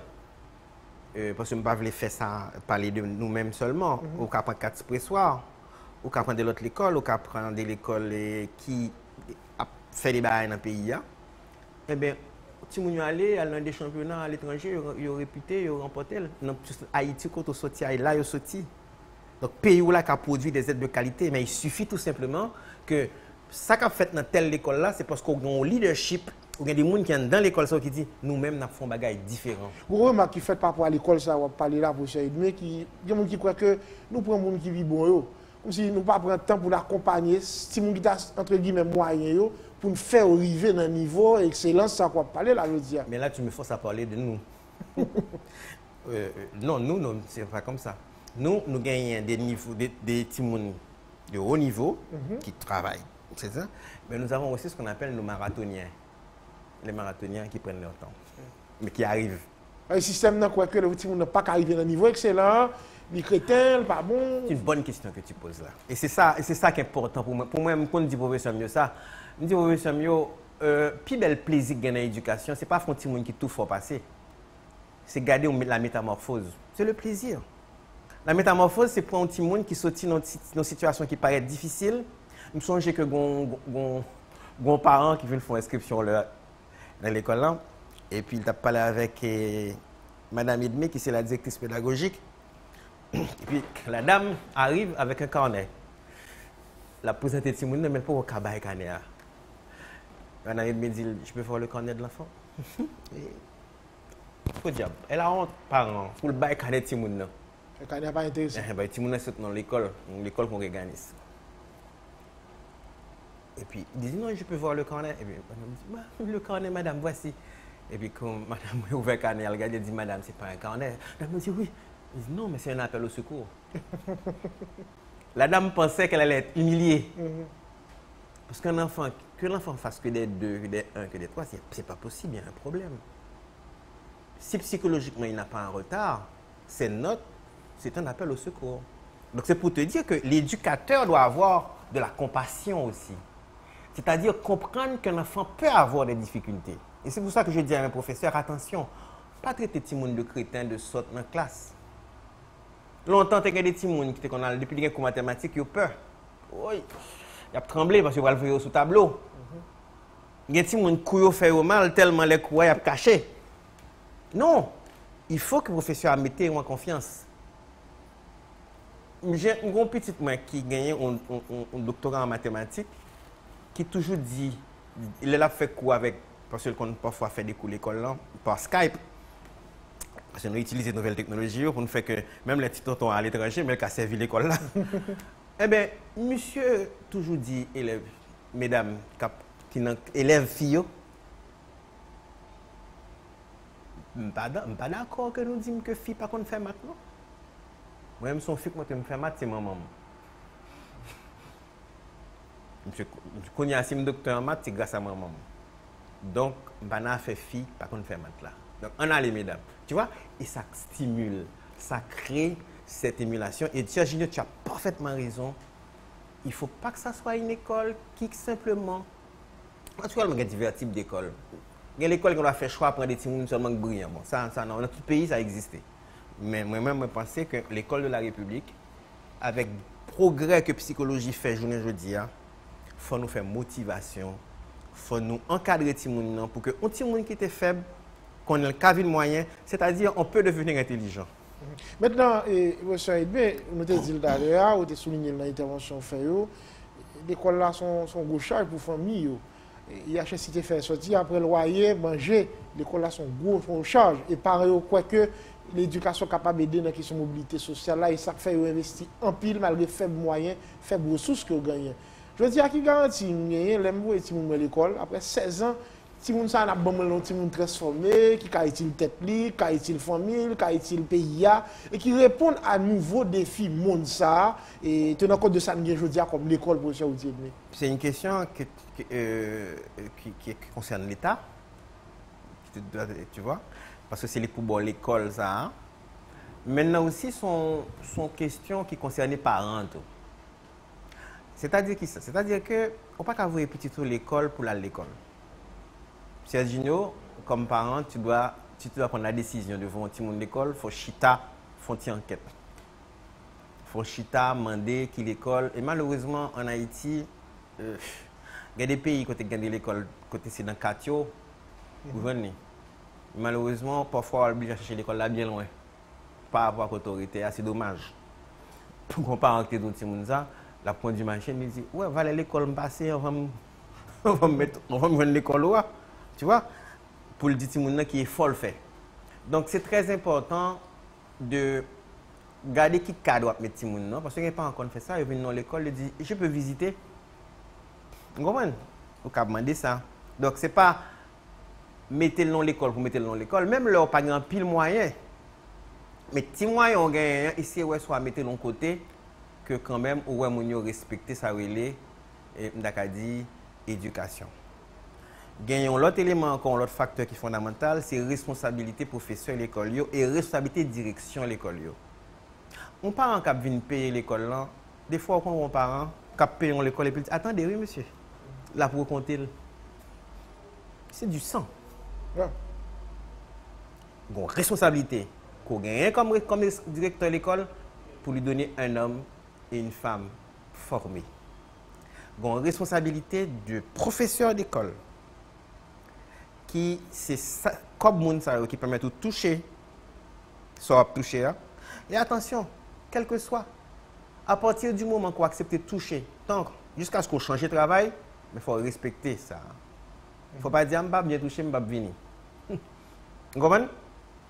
Parce que je ne vais pas faire ça, parler de nous-mêmes seulement. On va prendre 4 pressoirs, on va prendre l'autre école, on va prendre l'école qui a fait des bails dans le pays. Eh bien, si vous allez dans des championnats à l'étranger, ils ont réputé, ils ont remporté. Dans Haïti, quand on sortit, là, ils ont sorti. Donc, pays où là qui a produit des aides de qualité, mais il suffit tout simplement que ça qu'a fait dans telle école là, c'est parce qu'on a un leadership, il y a des gens qui sont dans l'école qui disent nous-mêmes nous faisons des choses différentes.
Vous remarquez qui fait par rapport à l'école, ça va parler là pour cher, mais il y a des gens qui croient que nous prenons des gens qui vivent bon, comme si nous ne pas prendre le temps pour l'accompagner, si nous avons entre guillemets moyens pour nous faire arriver dans un niveau d'excellence, ça va parler là, je veux dire.
Mais là, tu me forces à parler de nous. Non, nous, c'est pas comme ça. Nous gagnons des niveaux, des petits de haut niveau qui travaillent, c'est ça. Mais nous avons aussi ce qu'on appelle nos marathoniens. Les marathoniens qui prennent leur temps, mais qui arrivent.
Un système n'a quoi que le petit monde n'a pas arrivé à un niveau excellent, les crétins, pas bon.
C'est une bonne question que tu poses là. Et c'est ça qui est important pour moi. Pour moi, quand je dis professeur mieux ça, je dis professeur mieux, plus bel plaisir dans l'éducation, c'est pas un petit monde qui tout faut passer. C'est garder la métamorphose. C'est le plaisir. La métamorphose, c'est pour un petit monde qui sortit dans une situation qui paraît difficile. Je me songe que mon parent qui vient faire inscription dans l'école là, et puis il a parlé avec Madame Edmé, qui c'est la directrice pédagogique. Et puis la dame arrive avec un carnet. La présentée de Timoun, mais pas au cabane carnet. Madame Edmé dit, je peux voir le carnet de l'enfant. Faut diable. Elle a honte, parents, pour le bail carnet de Timoun.
Le carnet n'est pas intéressant.
Timoun est dans l'école qu'on organise. Et puis, il dit, non, je peux voir le carnet. Et puis, madame dit, le carnet, madame, voici. Et puis, quand madame a ouvert le carnet, elle regarde, elle dit, madame, c'est pas un carnet. La dame dit, oui. Il dit, non, mais c'est un appel au secours. La dame pensait qu'elle allait être humiliée. Parce que l'enfant fasse que des 2, que des 1, que des 3, c'est pas possible, il y a un problème. Si psychologiquement il n'a pas un retard, c'est un appel au secours. Donc c'est pour te dire que l'éducateur doit avoir de la compassion aussi. C'est-à-dire comprendre qu'un enfant peut avoir des difficultés. Et c'est pour ça que je dis à mes professeurs, attention, pas traiter tout le monde de crétin, de sotte dans la classe. Longtemps, tu as des petits gens qui étaient depuis les cours mathématiques, ils ont peur. Oui. Ils ont tremblé parce qu'ils vont le voir sous tableau. Il y a des petits gens qui ont fait mal tellement les cours, ils ont caché. Non. Il faut que le professeur mette en confiance. J'ai un grand petit qui gagne un doctorat en mathématiques qui toujours dit, il a fait cours avec, parce qu'on parfois fait des cours à l'école par Skype. Parce que nous utilisons de nouvelles technologies pour nous faire que même les petits tontons à l'étranger, mais qui a servi l'école là. Eh bien, monsieur toujours dit, élèves, mesdames, élèves filles, je ne suis pas d'accord que nous disions que filles ne peuvent pas faire maths. Moi-même, son fille qui me fait maths, c'est maman. Je connais un docteur en maths, c'est grâce à maman. Donc, je ne peux pas faire fille, pas qu'on fait maths là. Donc, on a les mesdames. Tu vois? Et ça stimule, ça crée cette émulation. Et tu as parfaitement raison. Il ne faut pas que ça soit une école qui simplement... Naturellement, il y a divers types d'écoles. Il y a l'école qui doit faire choix prendre des petits seulement brillants. Bon, ça, non. Dans tout pays, ça existait. Mais moi-même, je pensais que l'école de la République, avec le progrès que la psychologie fait, journée jeudi, il faut nous faire motivation, il faut nous encadrer les petits gens pour que un petit monde qui était faible, qu'on ait le caville moyen, c'est-à-dire on peut devenir intelligent.
Maintenant, M. Edmé, nous avons dit d'ailleurs, vous avez souligné dans l'intervention fait, l'école là sont gros charges pour les familles. Il y a chez Cité fait sortir après le loyer, manger, l'école là sont gros charges. Et pareil, quoi que l'éducation capable d'aider dans la question de mobilité sociale là, et ça fait investir en pile malgré faibles moyens, faibles ressources que vous gagnez. Je veux dire, qui garantit que l'école, après 16 ans, si vous avez un bon transformé, qui a été tête libre, qui a été famille, qui a été pays, et qui répond à nouveaux défis monde ça, et tenant compte de ça, je dis comme l'école pour ça.
C'est une question qui concerne l'État, tu vois, parce que c'est pour l'école ça. Maintenant aussi, sont questions qui concernent les parents. C'est-à-dire qui ça? C'est-à-dire que on ne peut pas avoir petit tout l'école pour aller à l'école. Sergio, comme parent, tu dois prendre la décision de voir un petit monde l'école, il faut chita, faut une enquête. Il faut chita, demander qui l'école. Et malheureusement, en Haïti, il y a des pays côté gagner l'école, côté c'est dans Katio, vous venez. Malheureusement, parfois, on est obligé de chercher l'école là bien loin. Pas avoir autorité, c'est dommage. Pour qu'on parle avec d'autres petits ça, la pointe du marché me dit, ouais, va aller l'école me passer, on va me mettre l'école là. Tu vois, pour le petit qui est folle fait. Donc c'est très important de garder qui cadre doit mettre petit monde, parce qu'il n'y a pas encore fait ça, il vient dans l'école, il dit je peux visiter. Vous comprenez? Vous pouvez demander ça. Donc c'est pas mettre le nom l'école pour mettre le nom l'école, même là pas grand pile moyen. Mais petit moyen on gagne ici ouais soit mettre de côté que quand même ouais mon respecter ça relais et m'daka dit éducation. Gagnons l'autre élément encore, l'autre facteur qui est fondamental, c'est responsabilité professeur l'école et responsabilité direction l'école. On parent qui vient payer l'école là, des fois quand on parent qui paye l'école et puis attendez oui monsieur, là pour compter, c'est du sang.
Ouais.
Bon, responsabilité qu'on gagne comme directeur de l'école pour lui donner un homme et une femme formés. Bon, responsabilité du professeur d'école qui c'est comme monde qui permet de toucher, soit toucher. Et attention, quel que soit, à partir du moment qu'on accepte de toucher, tant jusqu'à ce qu'on change de travail, il faut respecter ça. Il ne faut pas dire que je vais bien toucher, je vais venir. Vous comprenez?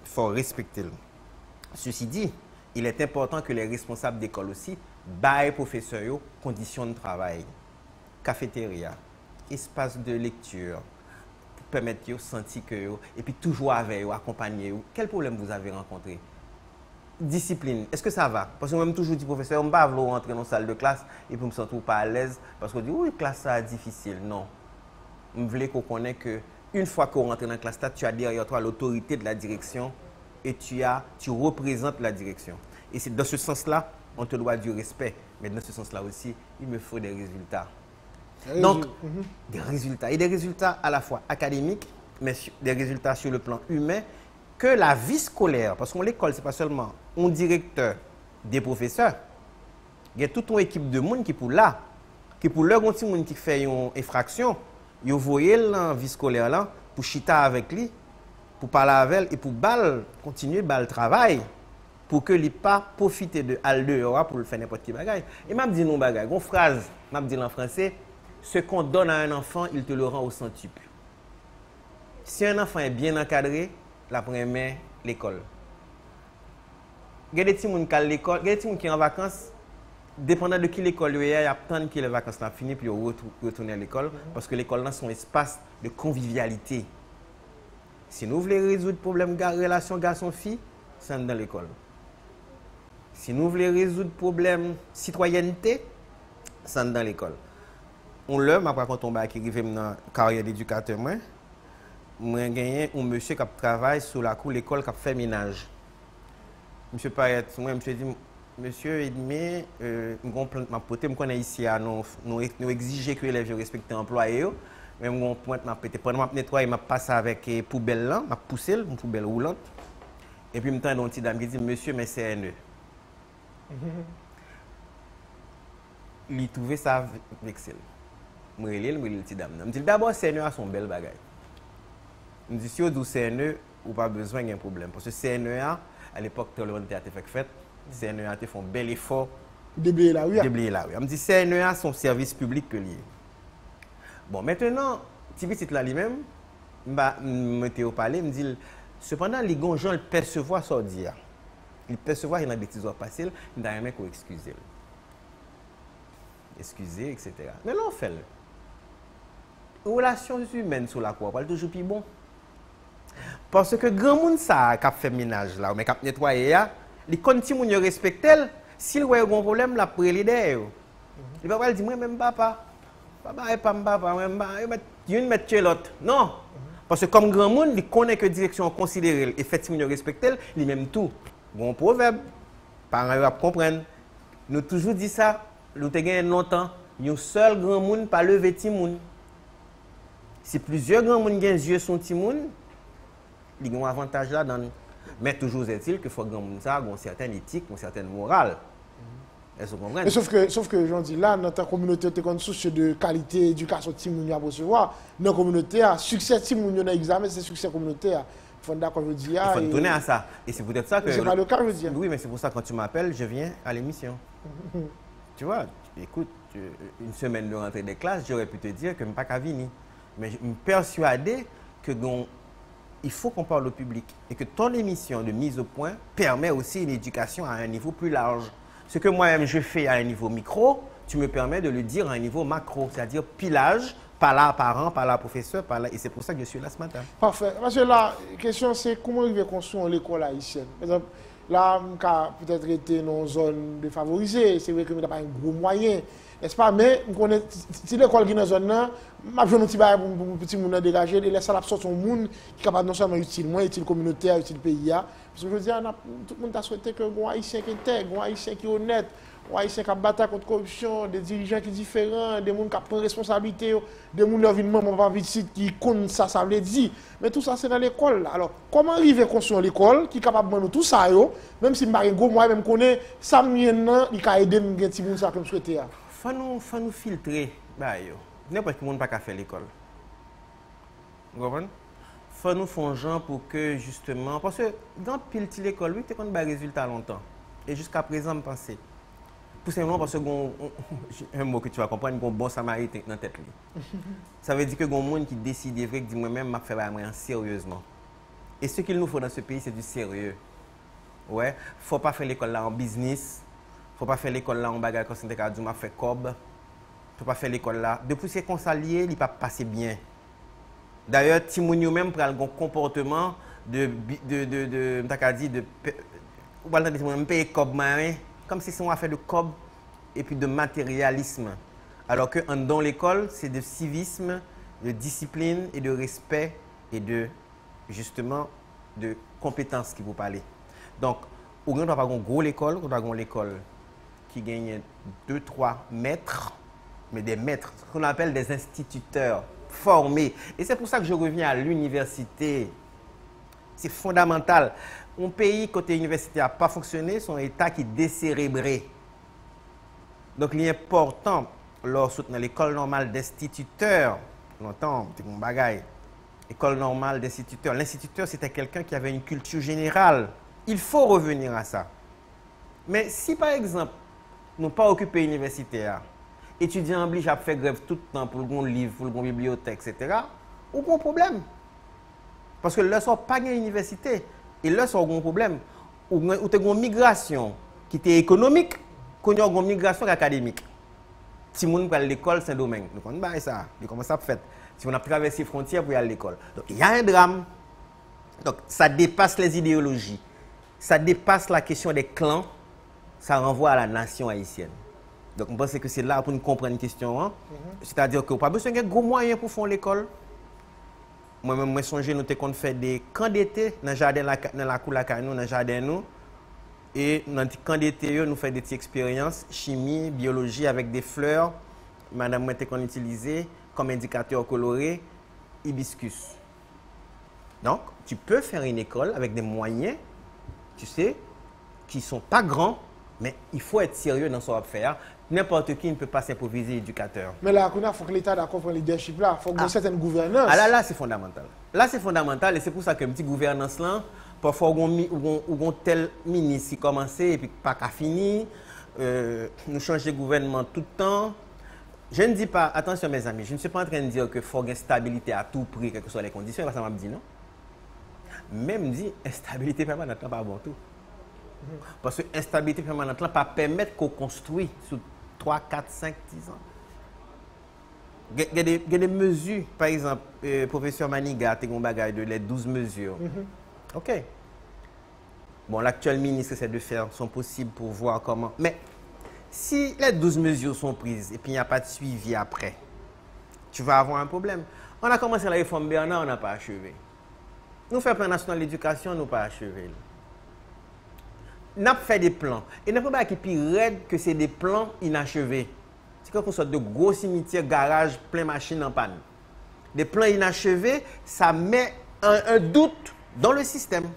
Il faut respecter. Ceci dit, il est important que les responsables d'école aussi baillent aux professeurs conditions de travail, cafétéria, espace de lecture, pour permettre de sentir que et puis toujours avec eux, accompagner eux. Quel problème vous avez rencontré? Discipline, est-ce que ça va? Parce que moi, je toujours dis professeur, je ne vais pas rentrer dans une salle de classe et puis me sentir pas à l'aise parce qu'on dit oui, classe ça difficile. Non. Je veux qu'on connaisse que une fois qu'on rentre dans la classe, tu as derrière toi l'autorité de la direction et tu représentes la direction. Et c'est dans ce sens-là, on te doit du respect. Mais dans ce sens-là aussi, il me faut des résultats. Donc, des résultats. Et des résultats à la fois académiques, mais des résultats sur le plan humain, que la vie scolaire, parce que l'école, ce n'est pas seulement un directeur, des professeurs. Il y a toute une équipe de monde qui est pour là, qui est pour leur petit monde qui fait une infraction. Vous voyez la vie scolaire là, pour chita avec lui, pour parler avec elle et pour continuer le travail, pour que lui pas profiter de al dehors pour le faire n'importe quel bagage. Et m'a dit non bagage, une phrase, m'a dit en français, ce qu'on donne à un enfant, il te le rend au centuple. Si un enfant est bien encadré, la première l'école. Il y a des petits gens qui à l'école, il y a des petits gens qui sont en vacances. Dépendant de qui l'école est, il y a tant que les vacances sont finies puis retourner à l'école parce que l'école c'est un espace de convivialité. Si nous voulons résoudre le problème de relation garçon-fille, c'est dans l'école. Si nous voulons résoudre le problème citoyenneté, c'est dans l'école. On l'a, après quand on qui arrive dans la carrière d'éducateur, moi j'ai gagné un monsieur qui travaille sur la cour de l'école qui fait ménage. Monsieur Payet, moi je dit monsieur Edmé, ma pote, je connais ici, nous exigeons que les élèves respectent l'employé. Mais je pointe ma pété. Pendant que je nettoie, je passe avec une poubelle là, je pousse une poubelle roulante. Et puis, je me tends une petite dame qui dit monsieur, mais c'est CNE. Il trouvait ça vexé. Je me dis la petite dame. Je me dis d'abord, CNE a son bel bagage. Je me dis si vous dites CNE, vous n'avez pas besoin d'un problème. Parce que CNE, à l'époque, tout le monde a fait fête. CNE a fait un bel effort.
Déblayer la rue.
Déblayer la rue. Je me dis CNE, son service public que lié. Bon, maintenant, petit là lui-même, je me parler, me dit, cependant, les gens le percevoir ça dire. Ils percevoir qu'il y a des bêtises à passer, il n'y a rien qu'à excuser. Excuser, etc. Mais là, on fait le. Les relations humaines sur la croix, pas toujours plus bon. Parce que grand monde ça qui fait ménage là, mais qui nettoyer, il continue de respecter. S'il voit un problème, la prélède. Il va pas dire moi même papa. Papa et papa, il y a mettre l'autre. Non. Parce que comme grand monde, il connaît que la direction considère effectivement respecter, il même tout. Bon proverbe. Parents va comprendre. Nous toujours dit ça, nous te gagné longtemps, un seul grand monde pas lever petit monde. Si plusieurs grands monde gagnent yeux son petit monde, il y a un avantage là-dedans. Mais toujours est-il que faut grand monde ça, une certaine éthique, une certaine morale.
Sauf que j'en dis là, notre communauté est une source de qualité, éducation timounia pour recevoir. Notre communauté a succès timounia dans l'examen, c'est succès communautaire. Il faut d'accord, je dis.
Il faut donner à ça. Et c'est peut-être ça que.
C'est pas le cas, je dis.
Oui, mais c'est pour ça que quand tu m'appelles, je viens à l'émission. Tu vois, écoute, une semaine de rentrée des classes, j'aurais pu te dire que je ne suis pas qu'à venir. Mais je me persuadé que il faut qu'on parle au public et que ton émission de mise au point permet aussi une éducation à un niveau plus large. Ce que moi-même je fais à un niveau micro, tu me permets de le dire à un niveau macro, c'est-à-dire pilage, par là parent, par là professeur, par là. Et c'est pour ça que je suis là ce matin.
Parfait. Parce que la question c'est comment il va construire l'école haïtienne. Par exemple, là, peut-être été dans une zone défavorisée. C'est vrai que nous n'avons pas un gros moyen, n'est-ce pas? Mais si l'école qui est dans zone là, je vais un petit bail pour petit monde dégager, et laisser la sorte un monde qui est capable non seulement utile, moins utile communautaire, utile pays. Parce que je veux dire, tout le monde a souhaité que un haïtien qui est intègre, un haïtien qui est honnête, un haïtien qui a battu contre la corruption, des dirigeants qui sont différents, des gens qui prennent responsabilité, des gens qui ont une maman qui compte ça, ça veut dire. Mais tout ça, c'est dans l'école. Alors, comment arriver à construire l'école qui est capable de faire tout ça, même si je n'ai pas un gros moyen, même connaît ça, il peut aider les petits gens comme souhaité.
Faut nous filtrer. N'importe qui ne peut pas faire l'école. Vous comprenez? Faut nous faire gens pour que justement. Parce que dans pile l'école, oui, tu as des résultats longtemps. Et jusqu'à présent, je pense. Tout simplement parce que un mot que tu vas comprendre, un bon samaritain dans la tête. Ça veut dire que les gens qui décident vrai que moi-même, je fais sérieusement. Et ce qu'il nous faut dans ce pays, c'est du sérieux. Ouais, faut pas faire l'école là en business. Faut pas faire l'école là en bagarre comme c'était dit, m'a fait cob. Faut pas faire l'école là. Depuis ces consaliers, il pas passer bien. D'ailleurs, Timounio même prend un comportement de payer cob comme si c'est une affaire de cob et puis de matérialisme. Alors que dans l'école, c'est de civisme, de discipline et de respect et de justement de compétences qui vous parlez. Donc, on ne doit pas avoir une grosse école, on doit avoir une école qui gagne 2-3 maîtres, mais des maîtres, ce qu'on appelle des instituteurs formés. Et c'est pour ça que je reviens à l'université. C'est fondamental. Un pays, côté université, n'a pas fonctionné, c'est un État qui est décérébré. Donc, il est important, lorsque dans l'école normale d'instituteurs, longtemps, c'est mon bagaille, école normale d'instituteurs. L'instituteur, c'était quelqu'un qui avait une culture générale. Il faut revenir à ça. Mais si, par exemple, nous pas occupé universitaire, étudiants obligés à faire grève tout le temps pour le livre, pour le bibliothèque, etc., aucun problème. Parce que là, ils pas une université. Et là, c'est un problème. Ou tu as une migration qui était économique, qu'on a une migration académique. Si on va à l'école, c'est un domaine. Donc, on va ça. Comment ça fait? Si on a traversé les frontières pour aller à l'école. Donc, il y a un drame. Donc, ça dépasse les idéologies. Ça dépasse la question des clans. Ça renvoie à la nation haïtienne. Donc, je pense que c'est là pour nous comprendre une question. Hein? C'est-à-dire qu'on n'a pas besoin de gros moyens pour faire l'école. Moi-même, je songe, nous avons fait des camps d'été dans le jardin, dans la cour, dans le jardin. Et dans les camps d'été, nous faisons des petites expériences, chimie, biologie avec des fleurs. Madame, moi, qu'on utilisé comme indicateur coloré, hibiscus. Donc, tu peux faire une école avec des moyens, tu sais, qui ne sont pas grands, mais il faut être sérieux dans ce qu'on va faire. N'importe qui ne peut pas s'improviser éducateur.
Mais là, il faut que l'État d'accord pour le leadership là, il faut que une certaine gouvernance.
Ah là, c'est fondamental. Là, c'est fondamental et c'est pour ça que une petite gouvernance là, parfois, on a tel ministre qui commence et puis pas qu'à finir. Nous changeons de gouvernement tout le temps. Je ne dis pas, attention mes amis, je ne suis pas en train de dire qu'il faut une stabilité à tout prix, quelles que soient les conditions, parce que ça m'a dit non. Même dit, instabilité permanente n'est pas bon tout. Parce que l'instabilité permanente ne peut pas permettre qu'on construise sur 3, 4, 5, 10 ans. Il y a des mesures, par exemple, professeur Maniga, tu as un bagage de les 12 mesures. OK. Bon, l'actuel ministre essaie de faire son possible pour voir comment. Mais si les 12 mesures sont prises et puis il n'y a pas de suivi après, tu vas avoir un problème. On a commencé la réforme Bernard, on n'a pas achevé. Nous faisons un plan national d'éducation, nous n'avons pas achevé. Nous avons fait des plans. Et il n'y a pas qui est plus raide que c'est des plans inachevés. C'est comme une sorte de gros cimetière, garage, plein de machines en panne. Des plans inachevés, ça met un doute dans le système.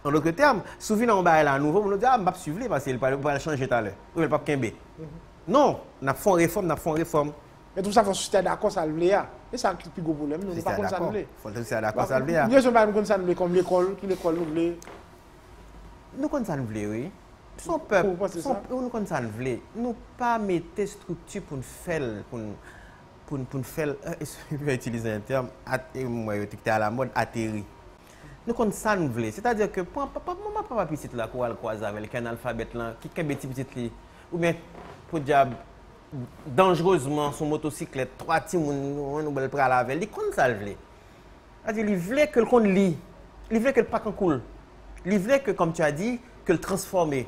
En d'autres termes, souvent on va à nouveau, on nous dit, ah, je ne vais pas suivre parce qu'il va changer tout à l'heure. Ou il ne va pas quimber. Non, nous avons fait une réforme,
Mais tout ça, il faut se d'accord, ça le voulait. Et ça, c'est le plus gros problème. Nous ne pouvons pas ça le voulait.
Il faut se d'accord, ça le voulait.
Nous ne pouvons pas ça le voulait comme l'école, qui l'école nous voulait.
Nous connaissons ça le voulait, oui. Son peuple, nous connaissons ça le voulait. Nous pas mettre structure pour faire, pour faire, je vais utiliser un terme, moi, je à la mode, atterri. Nous connaissons ça nous voulait. C'est-à-dire que, papa petit là, quoi, croise avec un alphabet là, qui est petit, ou bien, pour diable, dangereusement, son motocyclette, 3 petits, nous belle près à la veille, il connaît ça le voulait. C'est-à-dire, il voulait que le qu'on lit, il voulait que le pas qu'on coule. Il voulait que, comme tu as dit, que le transformer.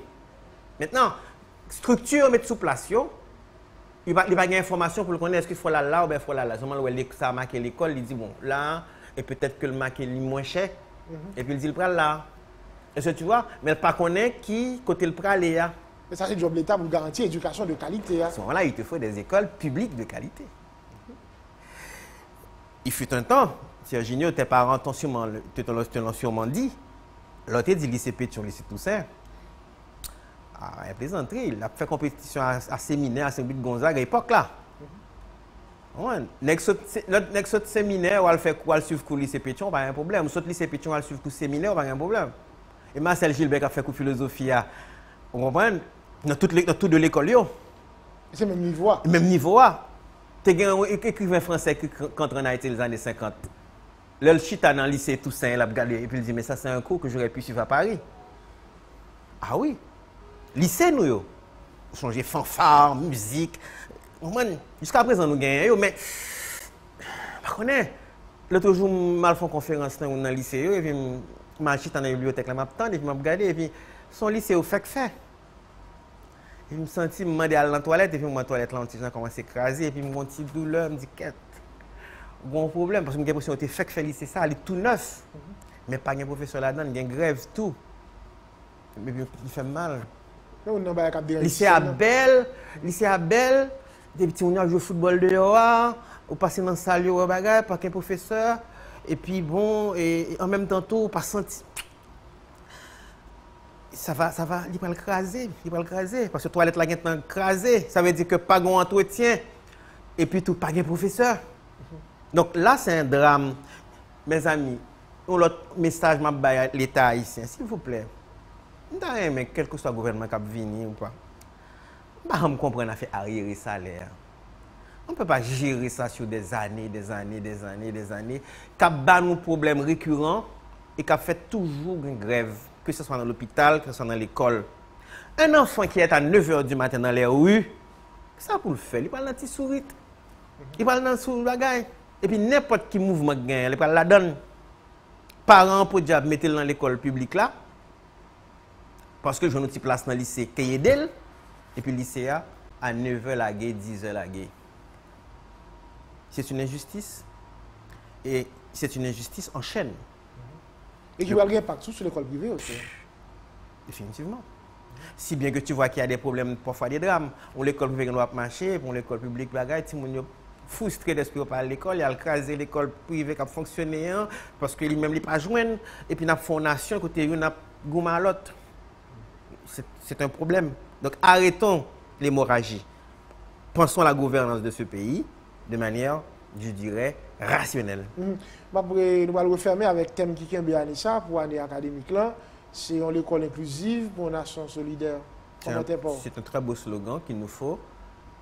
Maintenant, structure, mettre sous place, il va y information pour le connaître, est-ce qu'il faut là ou bien il faut là. Seulement, ça a marqué l'école, il dit, bon, là, et peut-être que le marqué est moins cher, et puis il dit, le pral là. Est-ce que tu vois? Mais il ne connaît pas qui, côté le pral est là.
Mais ça, c'est le job de l'État pour garantir l'éducation de qualité.
À ce moment-là, il te faut des écoles publiques de qualité. Il fut un temps, Serginio, tes parents t'ont sûrement dit, l'autre dit lycée Pétion, lycée Toussaint. Ah, il a plaisanterie, il a fait compétition à séminaire à Saint-But-Gonzague à l'époque là. Notre séminaire, on va faire quoi, suivre le lycée Pétion, pas un problème. Notre lycée Pétion, on va suivre le séminaire, pas un problème. Et Marcel Gilbert a fait coup philosophie, vous comprenez, dans tout de l'école.
C'est le même niveau.
Même niveau. Tu as un écrivain français qui rentre en Haïti dans les années 50. Le chita dans le lycée Toussaint, il a regardé et puis il dit, mais ça c'est un cours que j'aurais pu suivre à Paris. Ah oui. Lycée, nous, changer fanfare, musique. Jusqu'à présent, nous gagnons, mais je connais. L'autre jour, je fait une conférence dans le lycée, et puis je suis dans la bibliothèque, je m'attends, et puis je regardé, et puis son lycée au fait. Et je me sens, je me demandais à la toilette, et puis ma toilette, là, on commence à s'écraser, et puis je me dis, douleur, je me dis, qu'est-ce bon problème, parce que j'ai l'impression que fait lycée, ça, il est tout neuf. Mais pas de professeur là-dedans, il y a une grève, tout. Mais il fait mal. Lycée Abel, des petits on jouent au football dehors, ou passer dans la salle au bagage par un professeur, et puis bon, et en même temps tout, pas senti. Ça va, il va le craser, parce que la toilette là est crasée, ça veut dire que pas d'entretien, et puis tout, pas de professeur. Donc là, c'est un drame, mes amis. L'autre message m'a à l'État haïtien, s'il vous plaît. Mais quel que soit le gouvernement qui a venu ou pas, on ne comprend pas faire arriérer salaire. On ne peut pas gérer ça sur des années. Qui a nos problèmes récurrents et qui a fait toujours une grève, que ce soit dans l'hôpital, que ce soit dans l'école. Un enfant qui est à 9h du matin dans les rues, ça pour le faire, il parle dans petit sourire. Il parle dans le bagage. Et puis n'importe qui mouvement gagne, il parle la donne. Parents pour dire mettez-le dans l'école publique là. Parce que je ne suis place dans le lycée Kayedel, et puis le lycée à 9h la guerre, 10h la guerre. C'est une injustice. Et c'est une injustice en chaîne.
Et qui va avoir un impact sur l'école privée aussi.
Définitivement. Si bien que tu vois qu'il y a des problèmes, parfois des drames. On l'école privée doit marcher, pour l'école publique, bagaille, tout le monde frustré d'esprit par l'école, il a crasé l'école privée qui a fonctionné, parce que lui-même il pas joindre, et puis il a fait une nation, côté il a goûté à l'autre. C'est un problème. Donc arrêtons l'hémorragie. Pensons à la gouvernance de ce pays de manière, je dirais, rationnelle.
Nous allons refermer avec le thème qui est bien Anissa pour l'année académique là. C'est une école inclusive pour une nation solidaire.
C'est un très beau slogan qu'il nous faut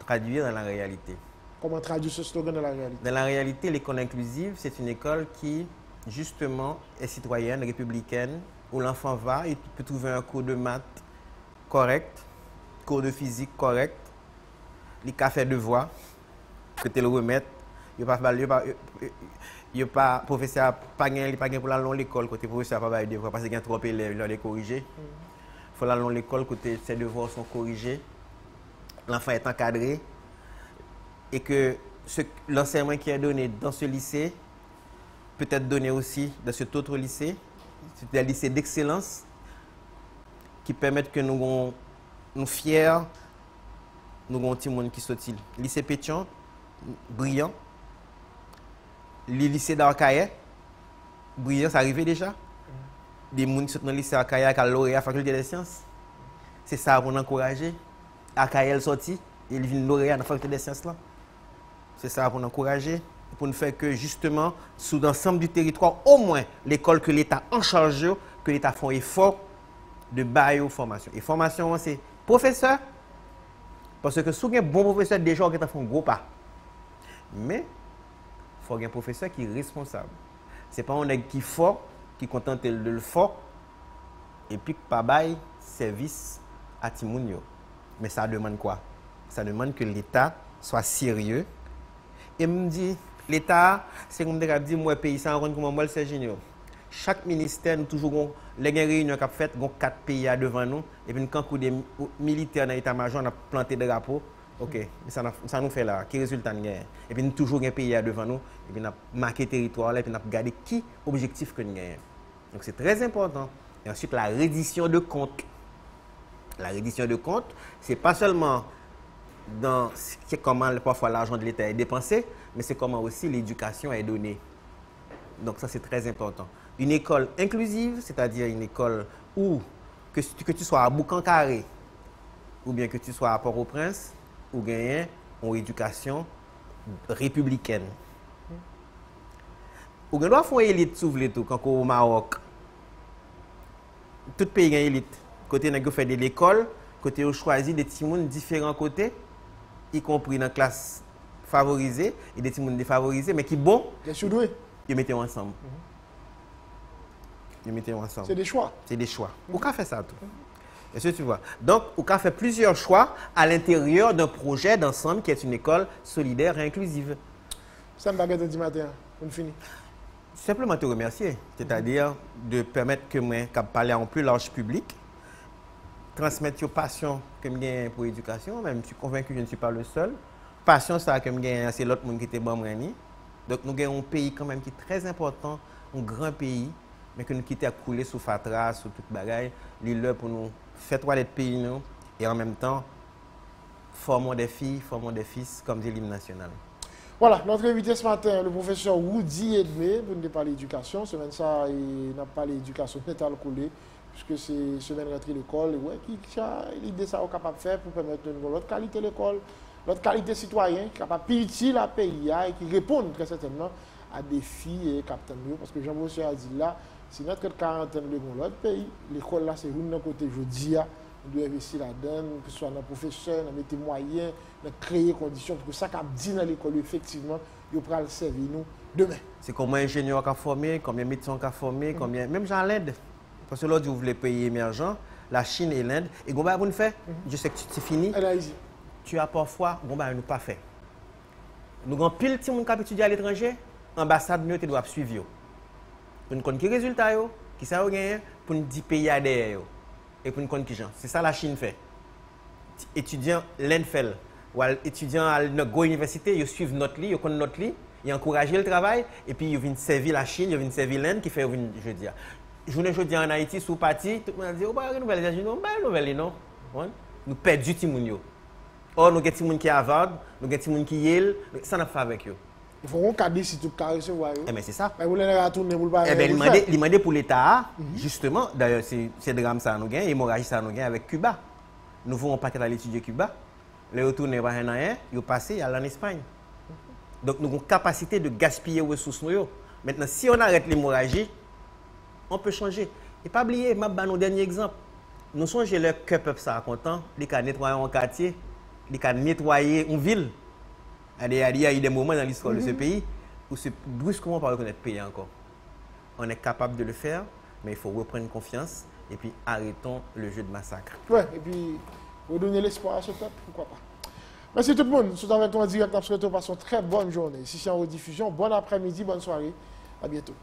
traduire dans la réalité.
Comment traduire ce slogan dans la réalité? Dans
la réalité, l'école inclusive, c'est une école qui, justement, est citoyenne, républicaine, où l'enfant va, il peut trouver un cours de maths correct, cours de physique correct, les cafés de voix, que tu le remettes, il n'y a pas professeur pas pour la longue l'école côté professeur pas de devoir parce qu'il y a trop d'élèves, il doit les corriger. Il faut la longue l'école côté ses devoirs sont corrigés. L'enfant est encadré et que l'enseignement qui est donné dans ce lycée peut être donné aussi dans cet autre lycée. C'est des lycées d'excellence qui permettent que nous fiers, nous avons un petit monde qui sortit. Lycée Pétion, brillant. Le lycée d'Arcaïe, brillant, ça arrivait déjà. Des gens qui sont dans le lycée d'Arcaïe qui ont lauréat la faculté des sciences. C'est ça pour nous encourager. Arcaïe est sorti, il vient lauréat dans la faculté des sciences là. C'est ça pour nous encourager, pour nous faire que justement, sous l'ensemble du territoire, au moins l'école que l'État en charge, que l'État fait un effort de bio-formation. Et formation, c'est professeur, parce que si vous avez un bon professeur, déjà, vous avez fait un gros pas. Mais, il faut un professeur qui est responsable. Ce n'est pas un qui est fort, qui est content de le fort, et puis pas bail service à Timounio. Mais ça demande quoi? Ça demande que l'État soit sérieux. Et me dit, l'État, c'est comme dire, moi, pays, ça rencontre comment moi, le Serginio. chaque ministère, nous toujours les réunions qu'on fait, nous 4 pays devant nous, et puis quand des militaires dans l'état-major, on a planté des drapeaux. Ok, ça nous fait là, quel résultat nous gagnons. Et puis nous toujours un pays devant nous, et puis nous avons marqué le territoire, et puis nous avons regardé qui objectif que nous gagnons. Donc c'est très important. Et ensuite, la reddition de comptes. La reddition de comptes, ce n'est pas seulement dans comment parfois l'argent de l'État est dépensé, mais c'est comment aussi l'éducation est donnée. Donc ça, c'est très important. Une école inclusive, c'est-à-dire une école où, que tu sois à Boucan-Carré, ou bien que tu sois à Port-au-Prince, ou gagner une éducation républicaine. Ou doit faire une élite souvent tout quand au Maroc. Tout pays a une élite. Côté on fait de l'école, côté on choisit des petits monde différents côtés, y compris dans la classe favorisée et des petits monde défavorisés, mais qui bon. Ils mettent ensemble. Ils mettent ensemble.
C'est des choix.
C'est des choix. Ou qu'a fait ça tout. Est-ce que tu vois? Donc, on a fait plusieurs choix à l'intérieur d'un projet d'ensemble qui est une école solidaire et inclusive.
Ça me baguette du matin, on finit.
Simplement te remercier, c'est-à-dire de permettre que moi, je parle en plus large public, transmettre your passion que j'ai pour l'éducation, même je suis convaincu que je ne suis pas le seul. Passion, ça que j'ai, c'est l'autre monde qui était bon. Donc, nous avons un pays quand même qui est très important, un grand pays, mais que nous quittons à couler sous fatras, sous toute bagaille, l'île pour nous faire toiletter le pays, nous, et en même temps, formons des filles, formons des fils, comme dit l'hymne national.
Voilà, notre invité ce matin, le professeur Woody Edmé, pour nous parler d'éducation. Semaine ça, il n'a pas parlé d'éducation métal collé, puisque c'est semaine rentrée l'école. Ouais, l'idée ça est capable de faire pour permettre une autre qualité de l'école, l'autre qualité citoyen, capable de pitié la pays et qui répond très certainement à des défis et captain mieux. Parce que Jean-Bossu a dit là, si notre quarantaine de l'autre pays, l'école là c'est une d'un côté, je dis, on doit investir là-dedans, que ce soit dans le professeur, dans les moyens, dans créer conditions pour que ça qu'a dit dans l'école, effectivement, il pourra le servir nous demain.
C'est combien d'ingénieurs qu'a formé, combien de médecins qu'a formé, combien, même dans l'Inde. Parce que là, vous voulez pays émergents, la Chine et l'Inde, et vous avez fait, je sais que c'est fini, tu as parfois, vous n'avez pas fait. Nous avons pile de gens qui étudient à l'étranger, l'ambassade nous doit suivre. Pour nous connaître les résultats, qui ça gagné, pour nous dire pays derrière. Et pour nous connaître qui gens. C'est ça la Chine fait. Étudiants l'Inde fait. Ou étudiants à l'université, ils suivent notre lit, ils connaissent notre lit, ils encouragent le travail, et puis ils viennent servir la Chine, ils viennent servir l'Inde, qui fait, je dis, je en Haïti, sous parti, tout le monde dit, oh, bah, nouvelle les États-Unis, bah, nouvelle, non. Nous perdons du Timounio. Or, nous avons des gens qui Harvard, nous avons des gens qui Yale, ça n'a pas fait avec eux.
Il faut qu'on cadre si tout carré recevoir.
Eh bien, c'est ça.
Mais vous l'avez retourné pour le parler.
Eh bien, il demandait pour l'État, justement, d'ailleurs, c'est drame ça nous gagne, hémorragie ça nous gagne avec Cuba. Nous voulons pas qu'à l'étudier Cuba. Les retourner par rien, ils passé, il y a en Espagne. Donc, nous avons une capacité de gaspiller les ressources. Maintenant, si on arrête l'hémorragie, on peut changer. Et pas oublier, je vais vous donner un dernier exemple. Nous sommes le peuple ça content, ils ont nettoyé un quartier, ils ont nettoyé une ville. Il y a eu des moments dans l'histoire de ce pays où c'est brusquement on ne peut pas reconnaître le pays encore. On est capable de le faire, mais il faut reprendre confiance et puis arrêtons le jeu de massacre.
Oui, et puis redonner l'espoir à ce peuple, pourquoi pas. Merci tout le monde. Nous sommes avec toi en direct. Nous souhaitons passer une très bonne journée. Si c'est en rediffusion, bon après-midi, bonne soirée. À bientôt.